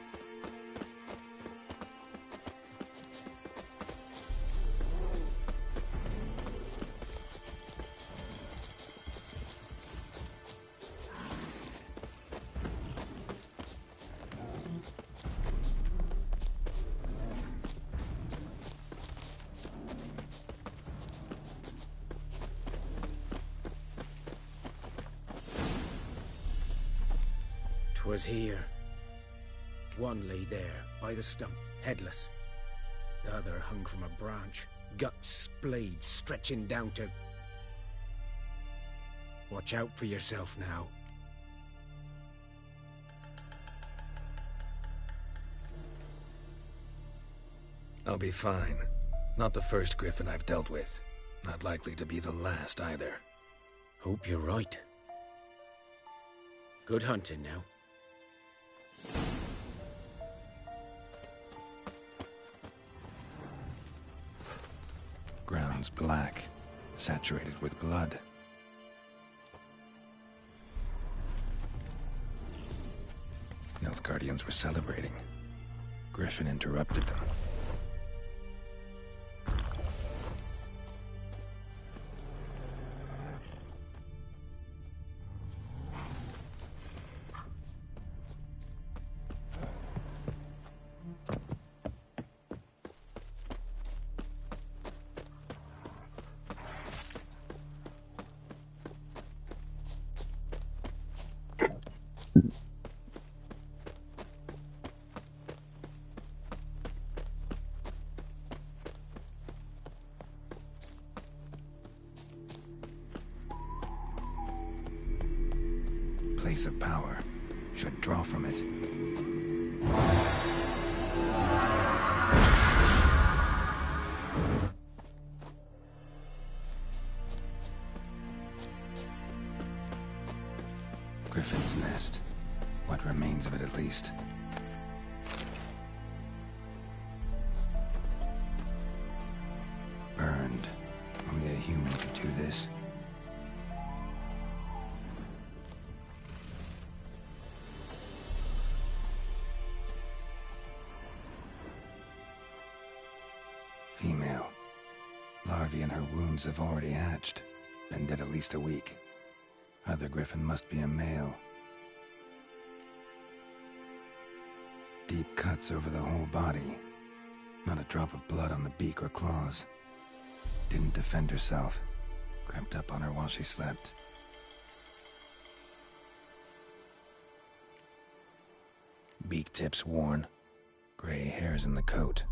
Was here. One lay there, by the stump, headless. The other hung from a branch, guts splayed, stretching down to... Watch out for yourself now. I'll be fine. Not the first Griffin I've dealt with. Not likely to be the last, either. Hope you're right. Good hunting now. Ground's black, saturated with blood. Nilfgaardians were celebrating. Griffin interrupted them. Place of power. Should draw from it. Griffin's nest. What remains of it, at least. Burned. Only a human could do this. Female. Larvae in her wounds have already hatched. Been dead at least a week. Other griffin must be a male. Deep cuts over the whole body. Not a drop of blood on the beak or claws. Didn't defend herself. Crept up on her while she slept. Beak tips worn. Gray hairs in the coat.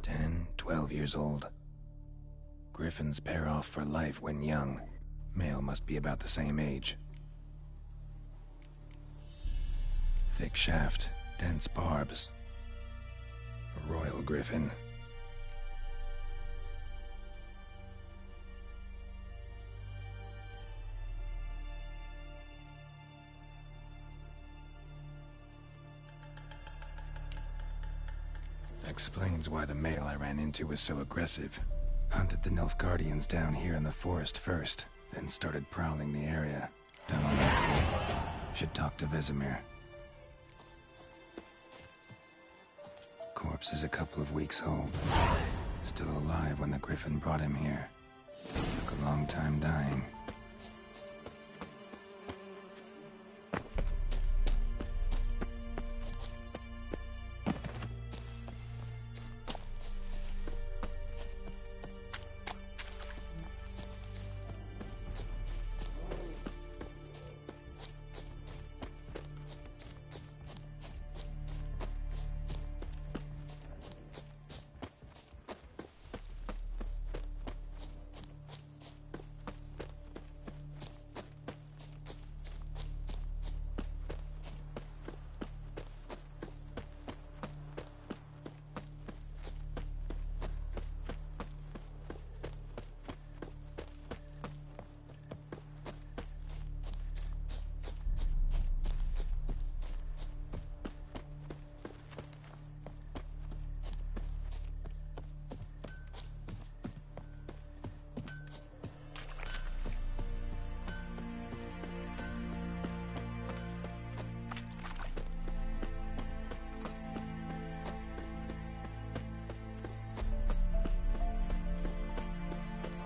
10, 12 years old. Griffins pair off for life when young. Male must be about the same age. Thick shaft, dense barbs. A royal griffin. Explains why the male I ran into was so aggressive. Hunted the Nilfgaardians down here in the forest first, then started prowling the area. Done all that today. Should talk to Vesemir. Corpse is a couple of weeks old. Still alive when the griffin brought him here. Took a long time dying.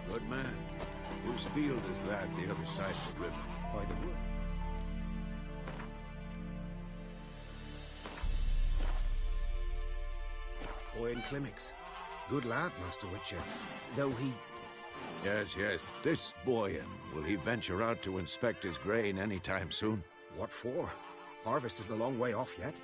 Good man. Whose field is that the other side of the river? By the wood. Owen Clemix. Good lad, Master Witcher. Though he... Yes, yes. This Boyan, will he venture out to inspect his grain any time soon? What for? Harvest is a long way off yet.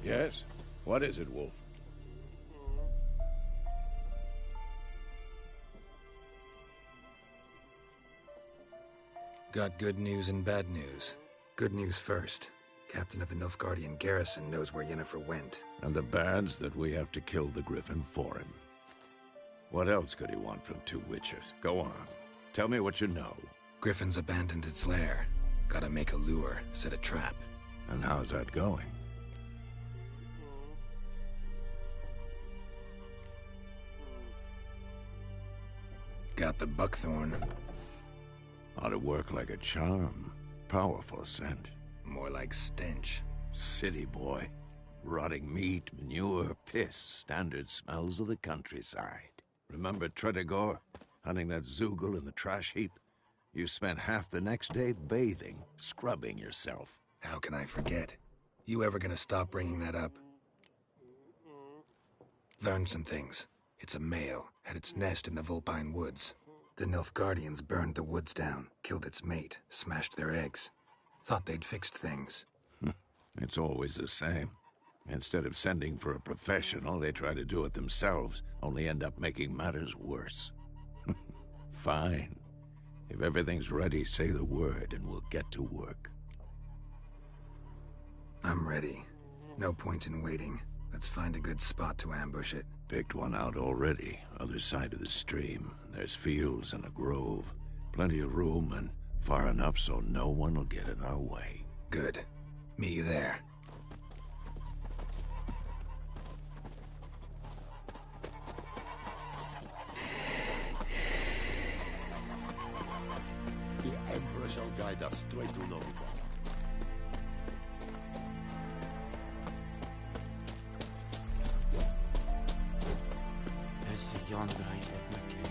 Yes? What is it, Wolf? Got good news and bad news. Good news first. Captain of the Nilfgaardian garrison knows where Yennefer went. And the bad's that we have to kill the Griffin for him. What else could he want from two Witchers? Go on. Tell me what you know. Griffin's abandoned its lair. Gotta make a lure, set a trap. And how's that going? Got the buckthorn. Ought to work like a charm. Powerful scent. More like stench. City boy. Rotting meat, manure, piss. Standard smells of the countryside. Remember Tredegor? Hunting that Zoogle in the trash heap? You spent half the next day bathing, scrubbing yourself. How can I forget? You ever gonna stop bringing that up? Learned some things. It's a male, had its nest in the Vulpine Woods. The Nilfgaardians burned the woods down, killed its mate, smashed their eggs. Thought they'd fixed things. It's always the same. Instead of sending for a professional, they try to do it themselves, only end up making matters worse. Fine. If everything's ready, say the word and we'll get to work. I'm ready. No point in waiting. Let's find a good spot to ambush it. Picked one out already, other side of the stream. There's fields and a grove. Plenty of room and far enough so no one will get in our way. Good. Meet you there. The Emperor shall guide us straight to Novigrad. There's the yonder Edna cave.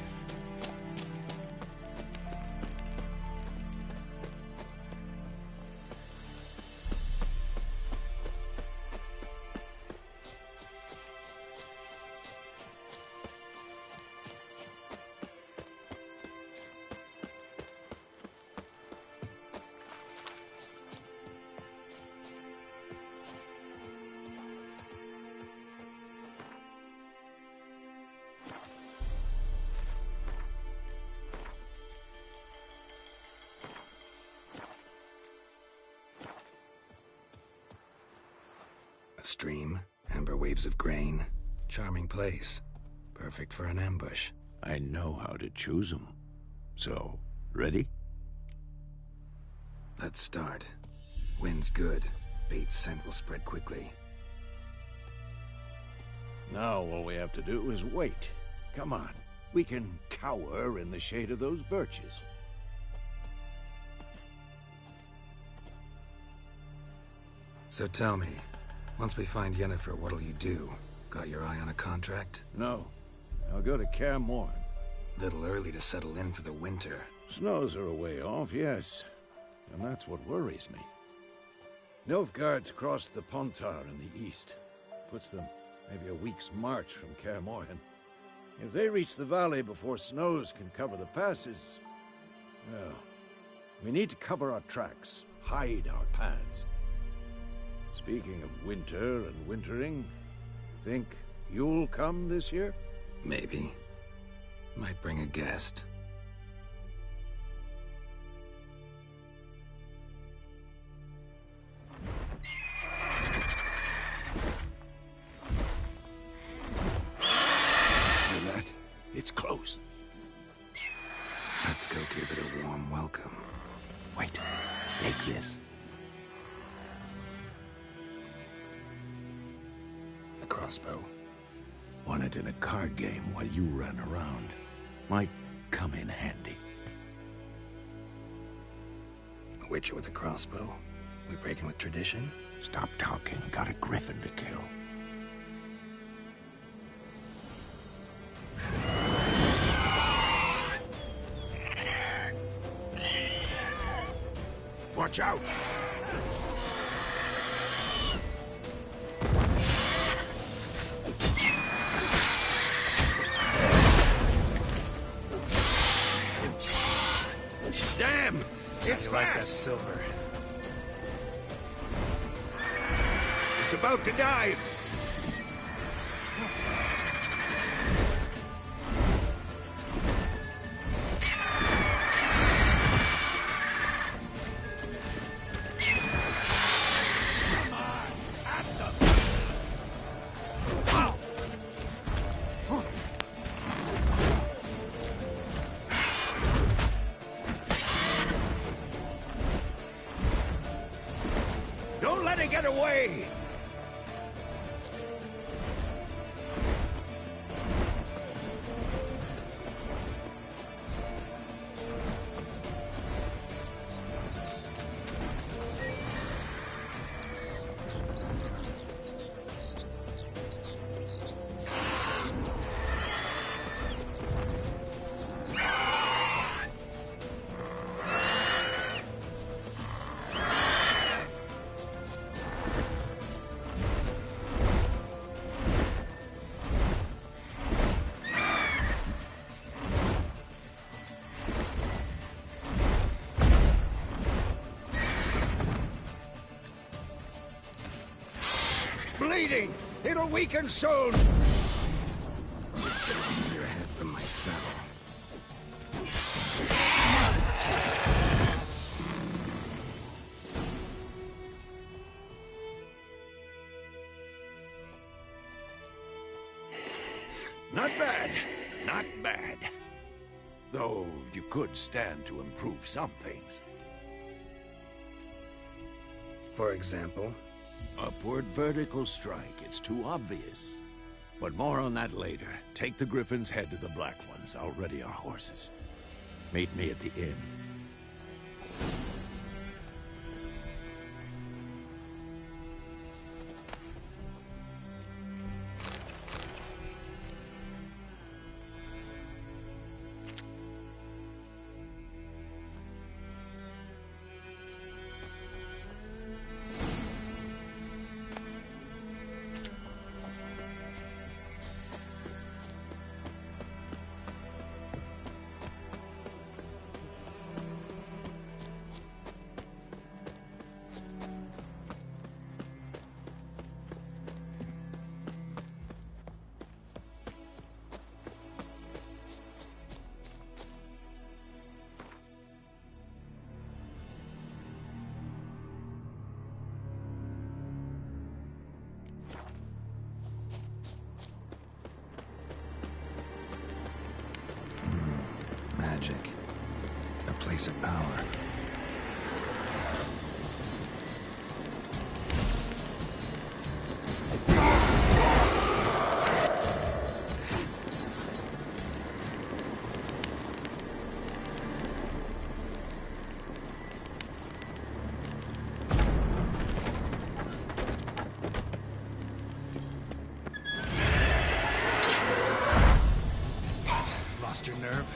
A stream, amber waves of grain. Charming place. Perfect for an ambush. I know how to choose them. So, ready? Let's start. Wind's good. Bait's scent will spread quickly. Now all we have to do is wait. Come on. We can cower in the shade of those birches. So tell me, once we find Yennefer, what'll you do? Got your eye on a contract? No. I'll go to Kaer Morhen. Little early to settle in for the winter. Snows are a way off, yes. And that's what worries me. Nilfgaard's crossed the Pontar in the east. Puts them maybe a week's march from Kaer Morhen. If they reach the valley before snows can cover the passes, well, we need to cover our tracks, hide our paths. Speaking of winter and wintering, think you'll come this year? Maybe. Might bring a guest. Hear that? It's close. Let's go give it a warm welcome. Wait, take this. A crossbow. Won it in a card game while you ran around. Might come in handy. A witcher with a crossbow? We breaking with tradition? Stop talking. Got a griffin to kill. Watch out! Damn! It's like that fast! silver. It's about to dive! get away! Bleeding! It'll weaken soon! Your head from my saddle. Not bad. Not bad. Though you could stand to improve some things. For example? Upward vertical strike. It's too obvious. But more on that later. Take the Griffin's head to the Black Ones. I'll ready our horses. Meet me at the inn. Magic. A place of power. Lost your nerve?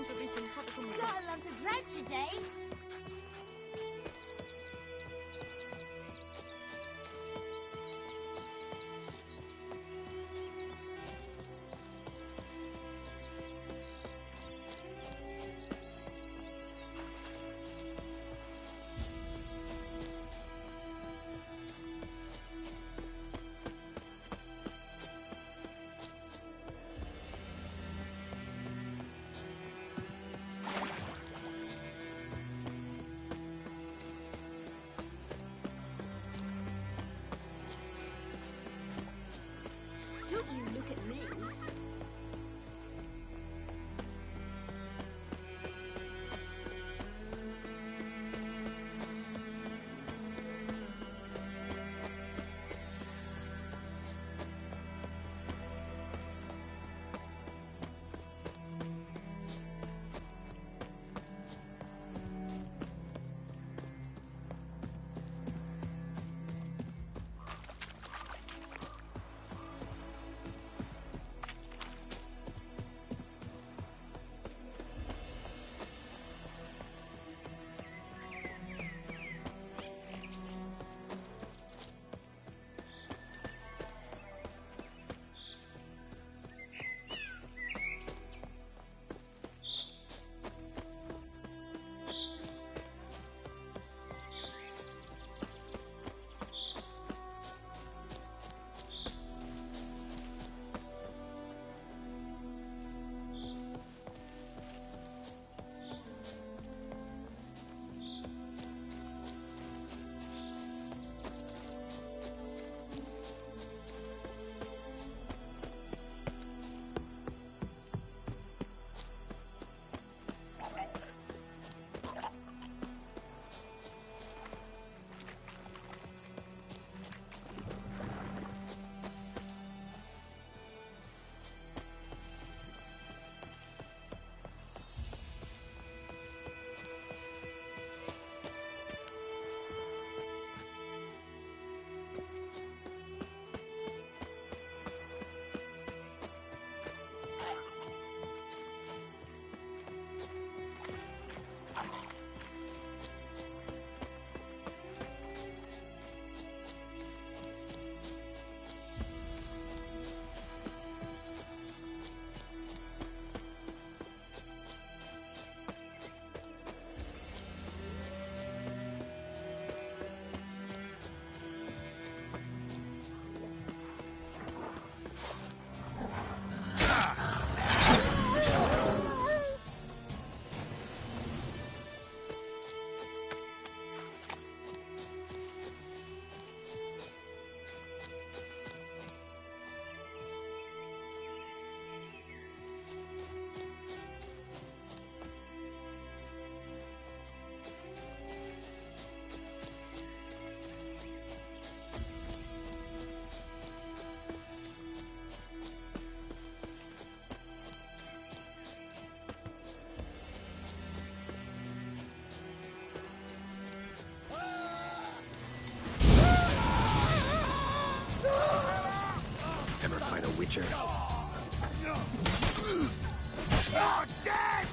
so we can have a Got a lump of bread today. Don't you look at me. Witcher. You're dead!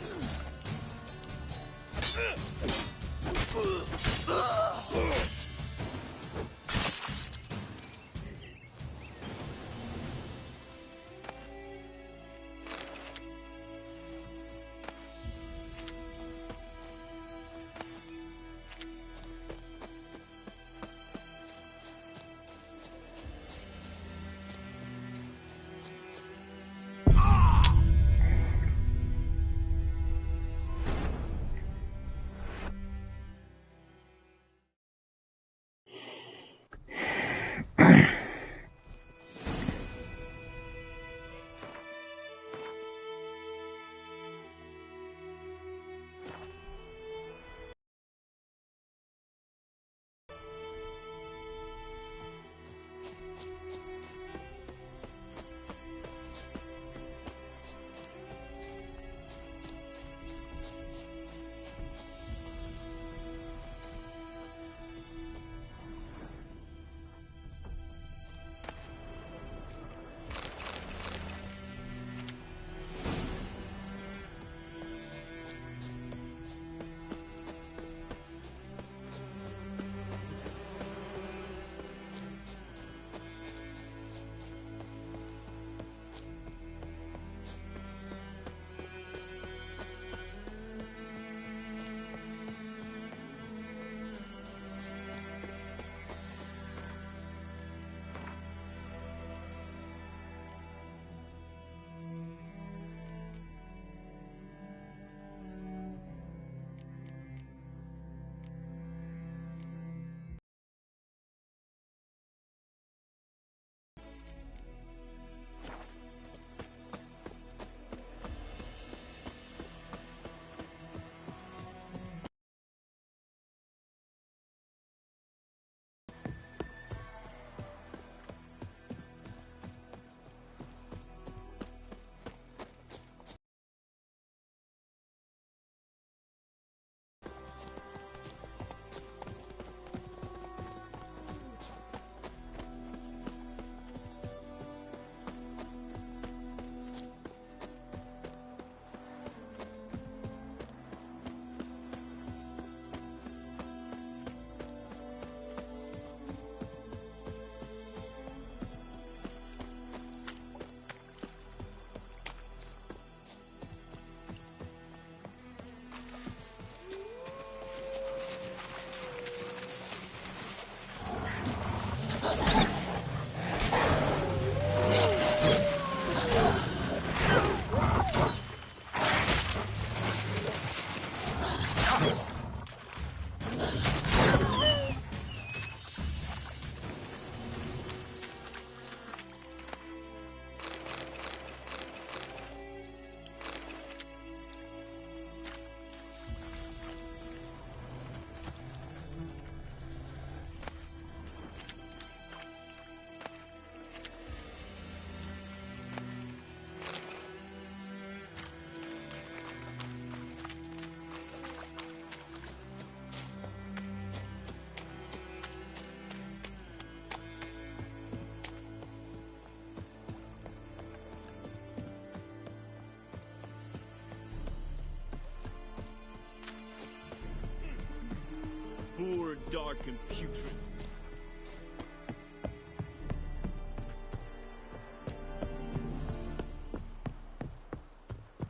dark and putrid.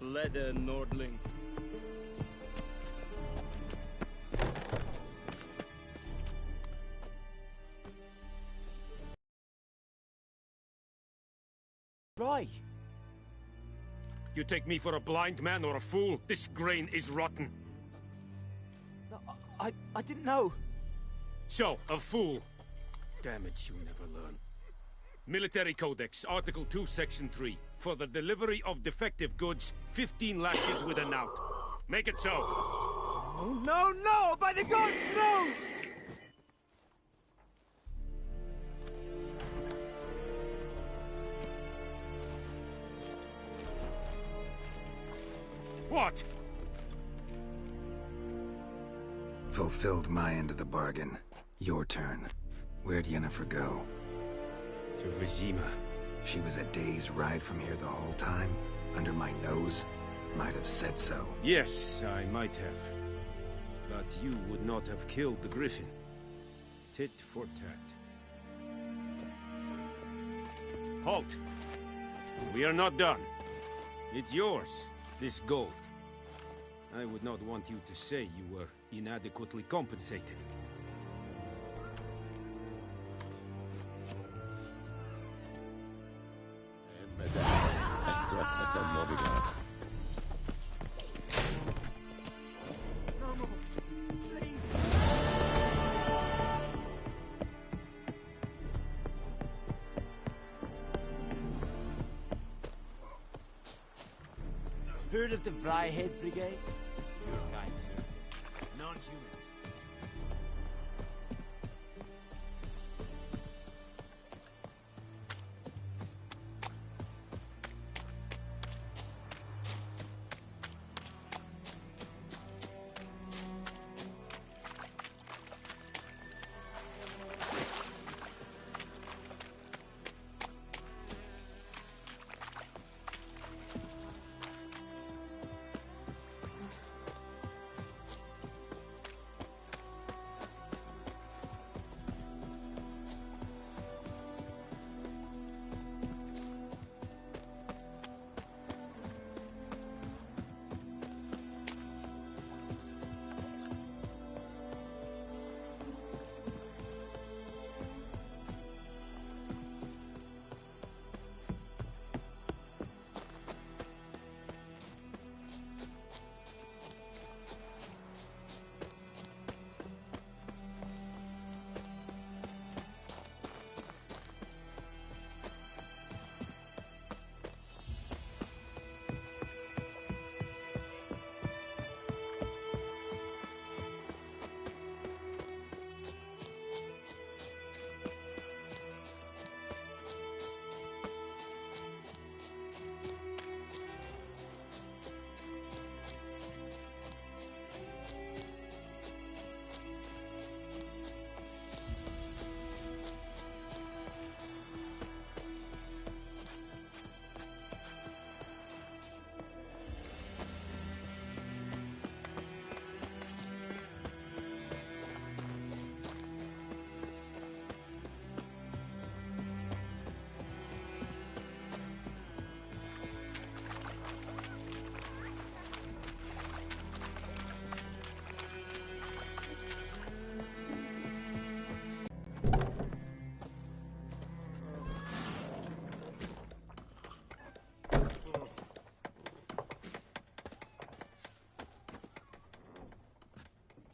Leather Nordling. Right. You take me for a blind man or a fool? This grain is rotten. No, I didn't know. So, a fool. Damn it, you never learn. Military Codex, Article 2, Section 3. For the delivery of defective goods, 15 lashes with a knout. Make it so. Oh, no, no! By the gods, no! What? Fulfilled my end of the bargain. Your turn. Where'd Yennefer go? To Vizima. She was a day's ride from here the whole time? Under my nose? Might have said so. Yes, I might have. But you would not have killed the griffin. Tit for tat. Halt! We are not done. It's yours, this gold. I would not want you to say you were inadequately compensated. Heard of the Vryhead Brigade? You're kind, sir. Non-humans.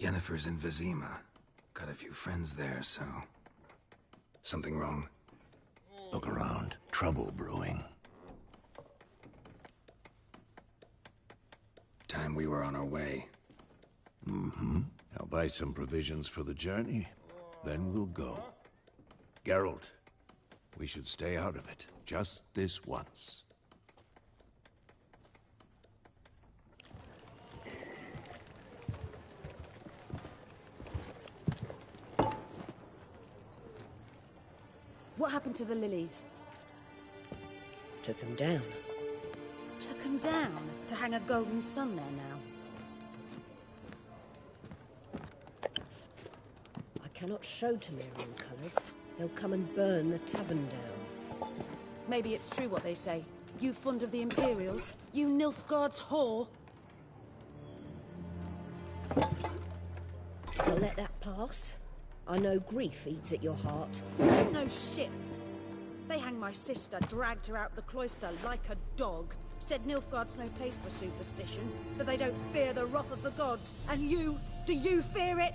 Yennefer's in Vizima. Got a few friends there, so... Something wrong? Look around. Trouble brewing. Time we were on our way. Mm-hmm. I'll buy some provisions for the journey. Then we'll go. Geralt, we should stay out of it. Just this once. What happened to the lilies? Took him down. Took them down to hang a golden sun there now. cannot show Temerian colours. They'll come and burn the tavern down. Maybe it's true what they say. You fond of the Imperials? You Nilfgaard's whore? I'll let that pass. I know grief eats at your heart. You know shit. They hanged my sister, dragged her out the cloister like a dog. Said Nilfgaard's no place for superstition, that they don't fear the wrath of the gods. And you, do you fear it?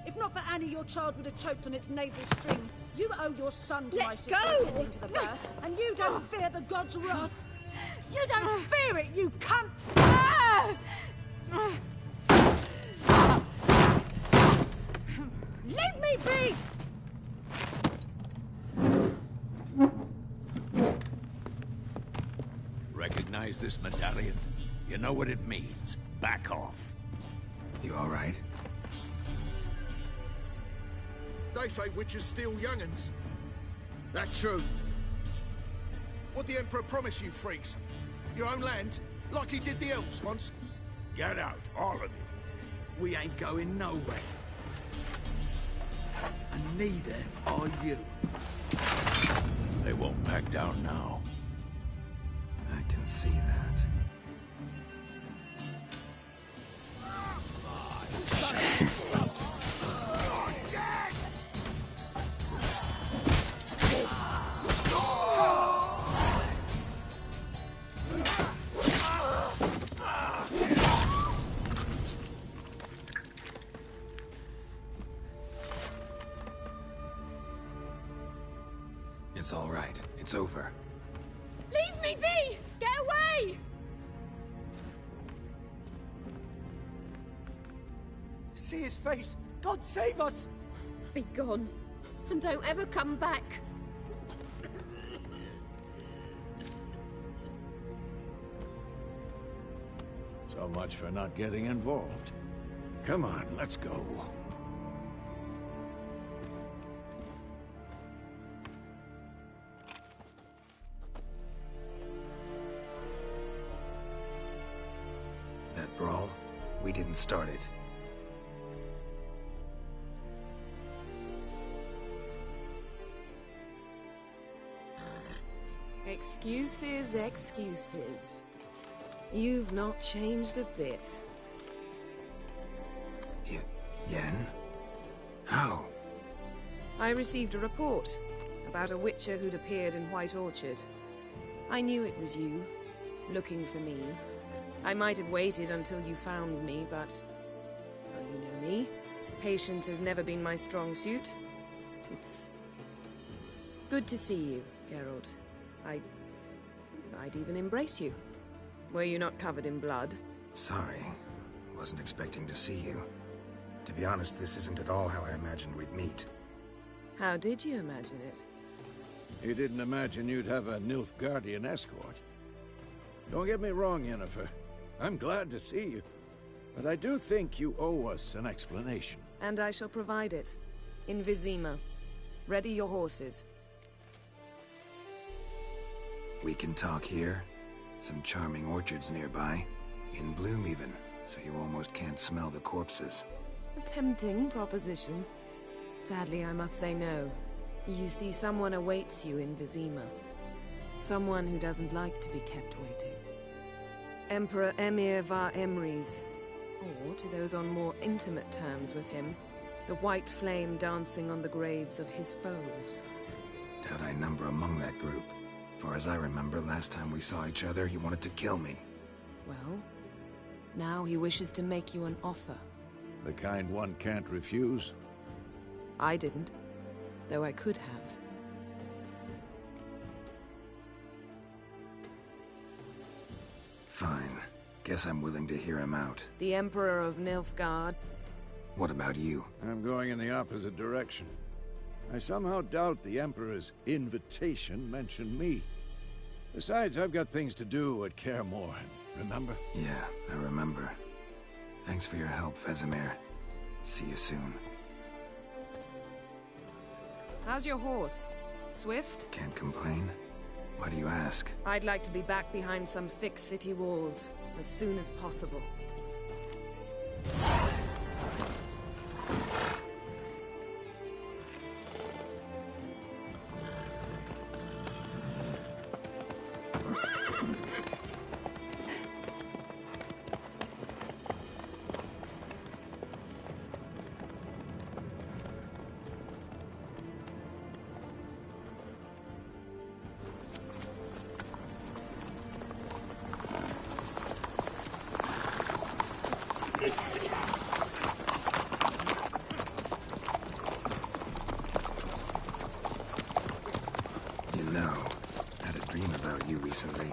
If not for Annie, your child would have choked on its navel string. You owe your son to my sister attending to the birth, and you don't fear the gods' wrath. You don't fear it, you cunt! Leave me be! Recognize this medallion? You know what it means. Back off. You all right? They say witches steal young'uns. That true? What the Emperor promise you, freaks? Your own land? Like he did the elves once? Get out, all of you. We ain't going nowhere. And neither are you. They won't back down now. I can see that. It's all right. It's over. Leave me be! Get away! See his face! God save us! Be gone, and don't ever come back. So much for not getting involved. Come on, let's go. That brawl, we didn't start it. Excuses, excuses. You've not changed a bit. Yen? How? I received a report about a witcher who'd appeared in White Orchard. I knew it was you, looking for me. I might have waited until you found me, but... well, you know me. Patience has never been my strong suit. It's... good to see you, Geralt. I'd even embrace you. Were you not covered in blood? Sorry. Wasn't expecting to see you. To be honest, this isn't at all how I imagined we'd meet. How did you imagine it? You didn't imagine you'd have a Nilfgaardian escort. Don't get me wrong, Yennefer. I'm glad to see you. But I do think you owe us an explanation. And I shall provide it. In Vizima. Ready your horses. We can talk here. Some charming orchards nearby. In bloom even, so you almost can't smell the corpses. A tempting proposition. Sadly, I must say no. You see, someone awaits you in Vizima. Someone who doesn't like to be kept waiting. Emperor Emir var Emrys. Or, to those on more intimate terms with him, the white flame dancing on the graves of his foes. Doubt I number among that group. Far as I remember, last time we saw each other, he wanted to kill me. Well, now he wishes to make you an offer. The kind one can't refuse? I didn't, though I could have. Fine. Guess I'm willing to hear him out. The Emperor of Nilfgaard. What about you? I'm going in the opposite direction. I somehow doubt the Emperor's invitation mentioned me. Besides, I've got things to do at Kaer Morhen, remember? Yeah, I remember. Thanks for your help, Vesemir. See you soon. How's your horse? Swift? Can't complain. Why do you ask? I'd like to be back behind some thick city walls as soon as possible. about you recently.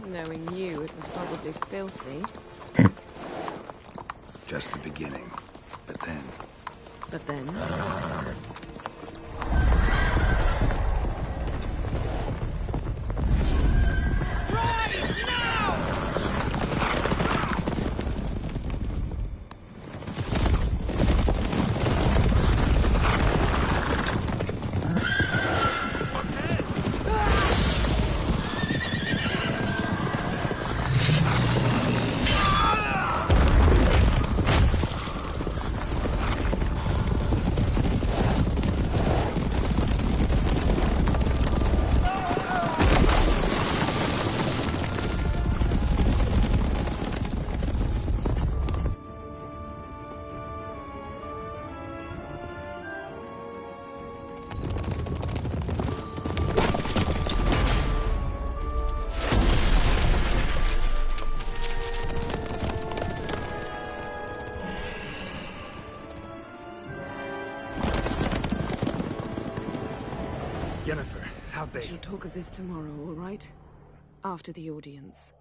Knowing you, it was probably filthy. Just the beginning. But then... But then? Yennefer, how'd they... We shall talk of this tomorrow, all right? After the audience.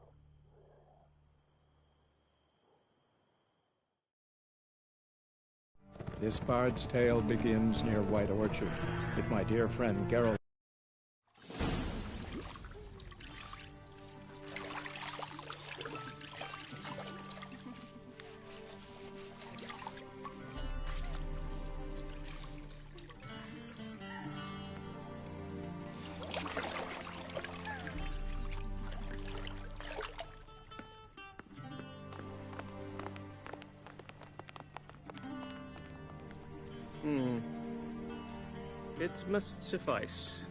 This bard's tale begins near White Orchard, with my dear friend Geralt. It must suffice.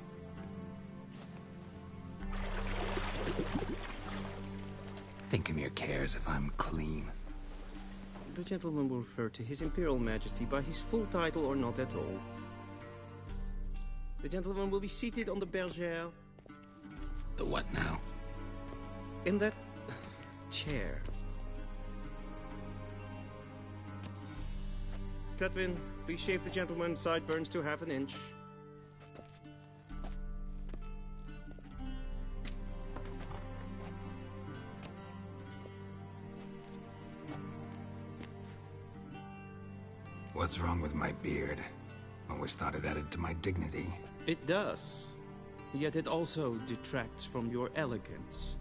Thinkamere cares if I'm clean. The gentleman will refer to His Imperial Majesty by his full title or not at all. The gentleman will be seated on the bergère. The what now? In that chair. Cutwin, please shave the gentleman's sideburns to half an inch. What's wrong with my beard? Always thought it added to my dignity. It does. Yet it also detracts from your elegance.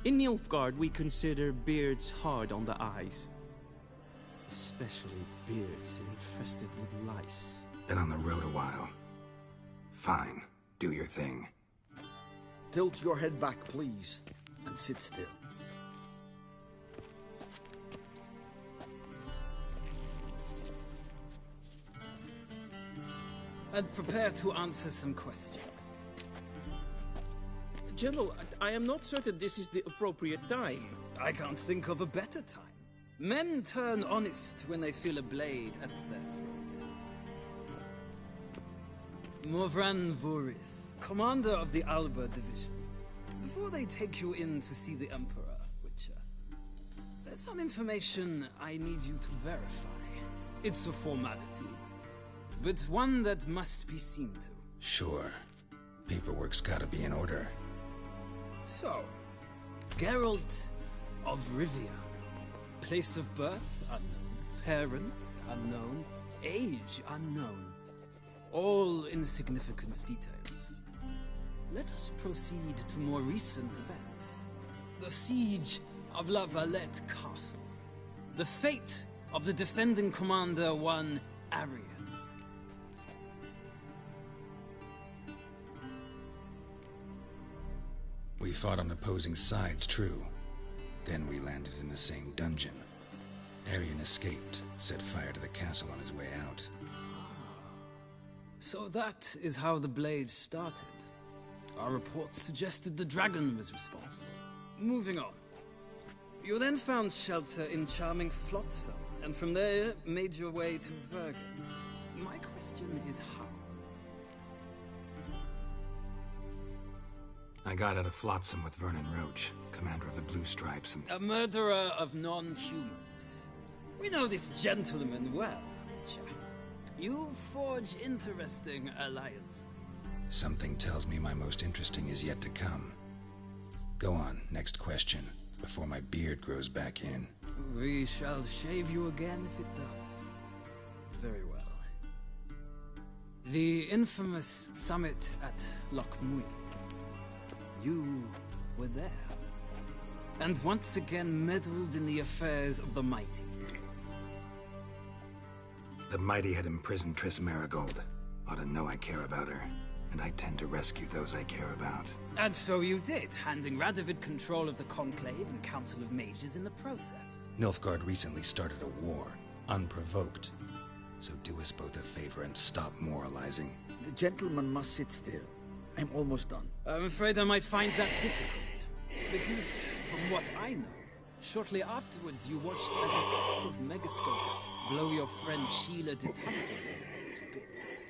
In Nilfgaard, we consider beards hard on the eyes. Especially beards infested with lice. Been on the road a while. Fine. Do your thing. Tilt your head back, please, and sit still. And prepare to answer some questions. General, I am not certain this is the appropriate time. I can't think of a better time. Men turn honest when they feel a blade at their throat. Morvran Voris, commander of the Alba Division. Before they take you in to see the Emperor, Witcher, there's some information I need you to verify. It's a formality, but one that must be seen to. Sure. Paperwork's gotta be in order. So, Geralt of Rivia. Place of birth unknown. Parents unknown. Age unknown. All insignificant details. Let us proceed to more recent events. The siege of La Valette Castle. The fate of the defending commander, one Arian. We fought on opposing sides, true. Then we landed in the same dungeon. Arian escaped, set fire to the castle on his way out. So that is how the blade started. Our reports suggested the dragon was responsible. Moving on. You then found shelter in charming Flotsam, and from there made your way to Vergen. My question is how? I got out of Flotsam with Vernon Roach, commander of the Blue Stripes, and... A murderer of non-humans. We know this gentleman well, Witcher. You forge interesting alliances. Something tells me my most interesting is yet to come. Go on, next question, before my beard grows back in. We shall shave you again if it does. Very well. The infamous summit at Loch Muir. You were there. And once again meddled in the affairs of the mighty. The mighty had imprisoned Triss Marigold. Ought to know I care about her, and I tend to rescue those I care about. And so you did, handing Radovid control of the Conclave and Council of Mages in the process. Nilfgaard recently started a war, unprovoked. So do us both a favor and stop moralizing. The gentleman must sit still. I'm almost done. I'm afraid I might find that difficult. Because, from what I know, shortly afterwards you watched a defective megascope blow your friend Sheila de Taxelville to bits.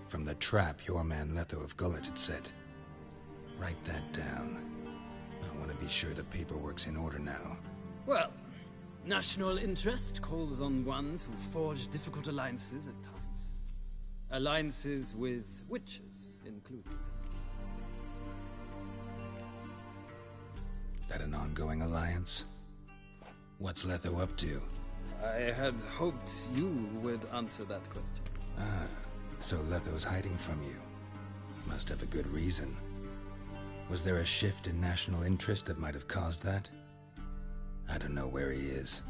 From the trap your man Letho of Gullet had set. Write that down. I want to be sure the paperwork's in order now. Well, national interest calls on one to forge difficult alliances at times. Alliances with witches included. That an ongoing alliance? What's Letho up to? I had hoped you would answer that question. Ah, so Letho's hiding from you. Must have a good reason. Was there a shift in national interest that might have caused that? I don't know where he is.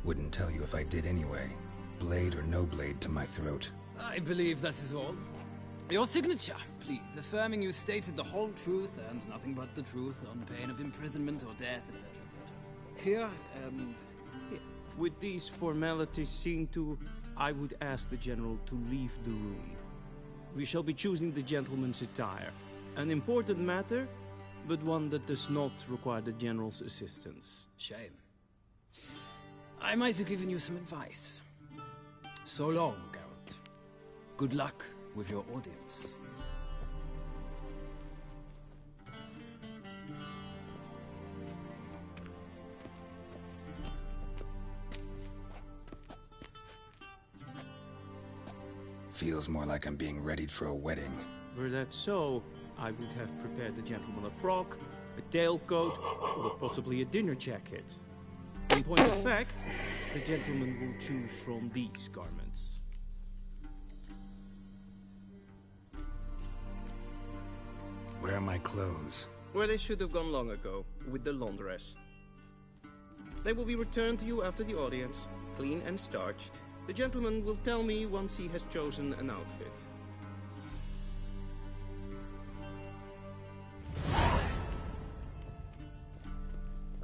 Wouldn't tell you if I did anyway. Blade or no blade to my throat. I believe that is all. Your signature, please, affirming you stated the whole truth and nothing but the truth on pain of imprisonment or death, etc., etc. Here and here. With these formalities seen to, I would ask the General to leave the room. We shall be choosing the gentleman's attire. An important matter, but one that does not require the General's assistance. Shame. I might have given you some advice. So long, Geralt. Good luck with your audience. Feels more like I'm being readied for a wedding. Were that so, I would have prepared the gentleman a frock, a tailcoat, or possibly a dinner jacket. In point of fact, the gentleman will choose from these garments. Where are my clothes? Where they should have gone long ago, with the laundress. They will be returned to you after the audience, clean and starched. The gentleman will tell me once he has chosen an outfit.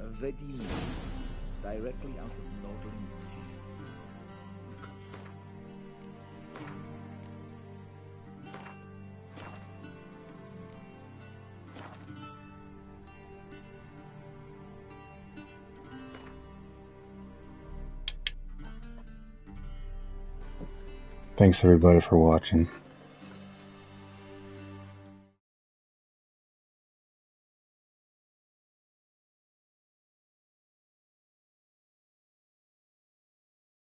A ready-made, directly out of Nordling tales. For God's sake. Thanks everybody for watching.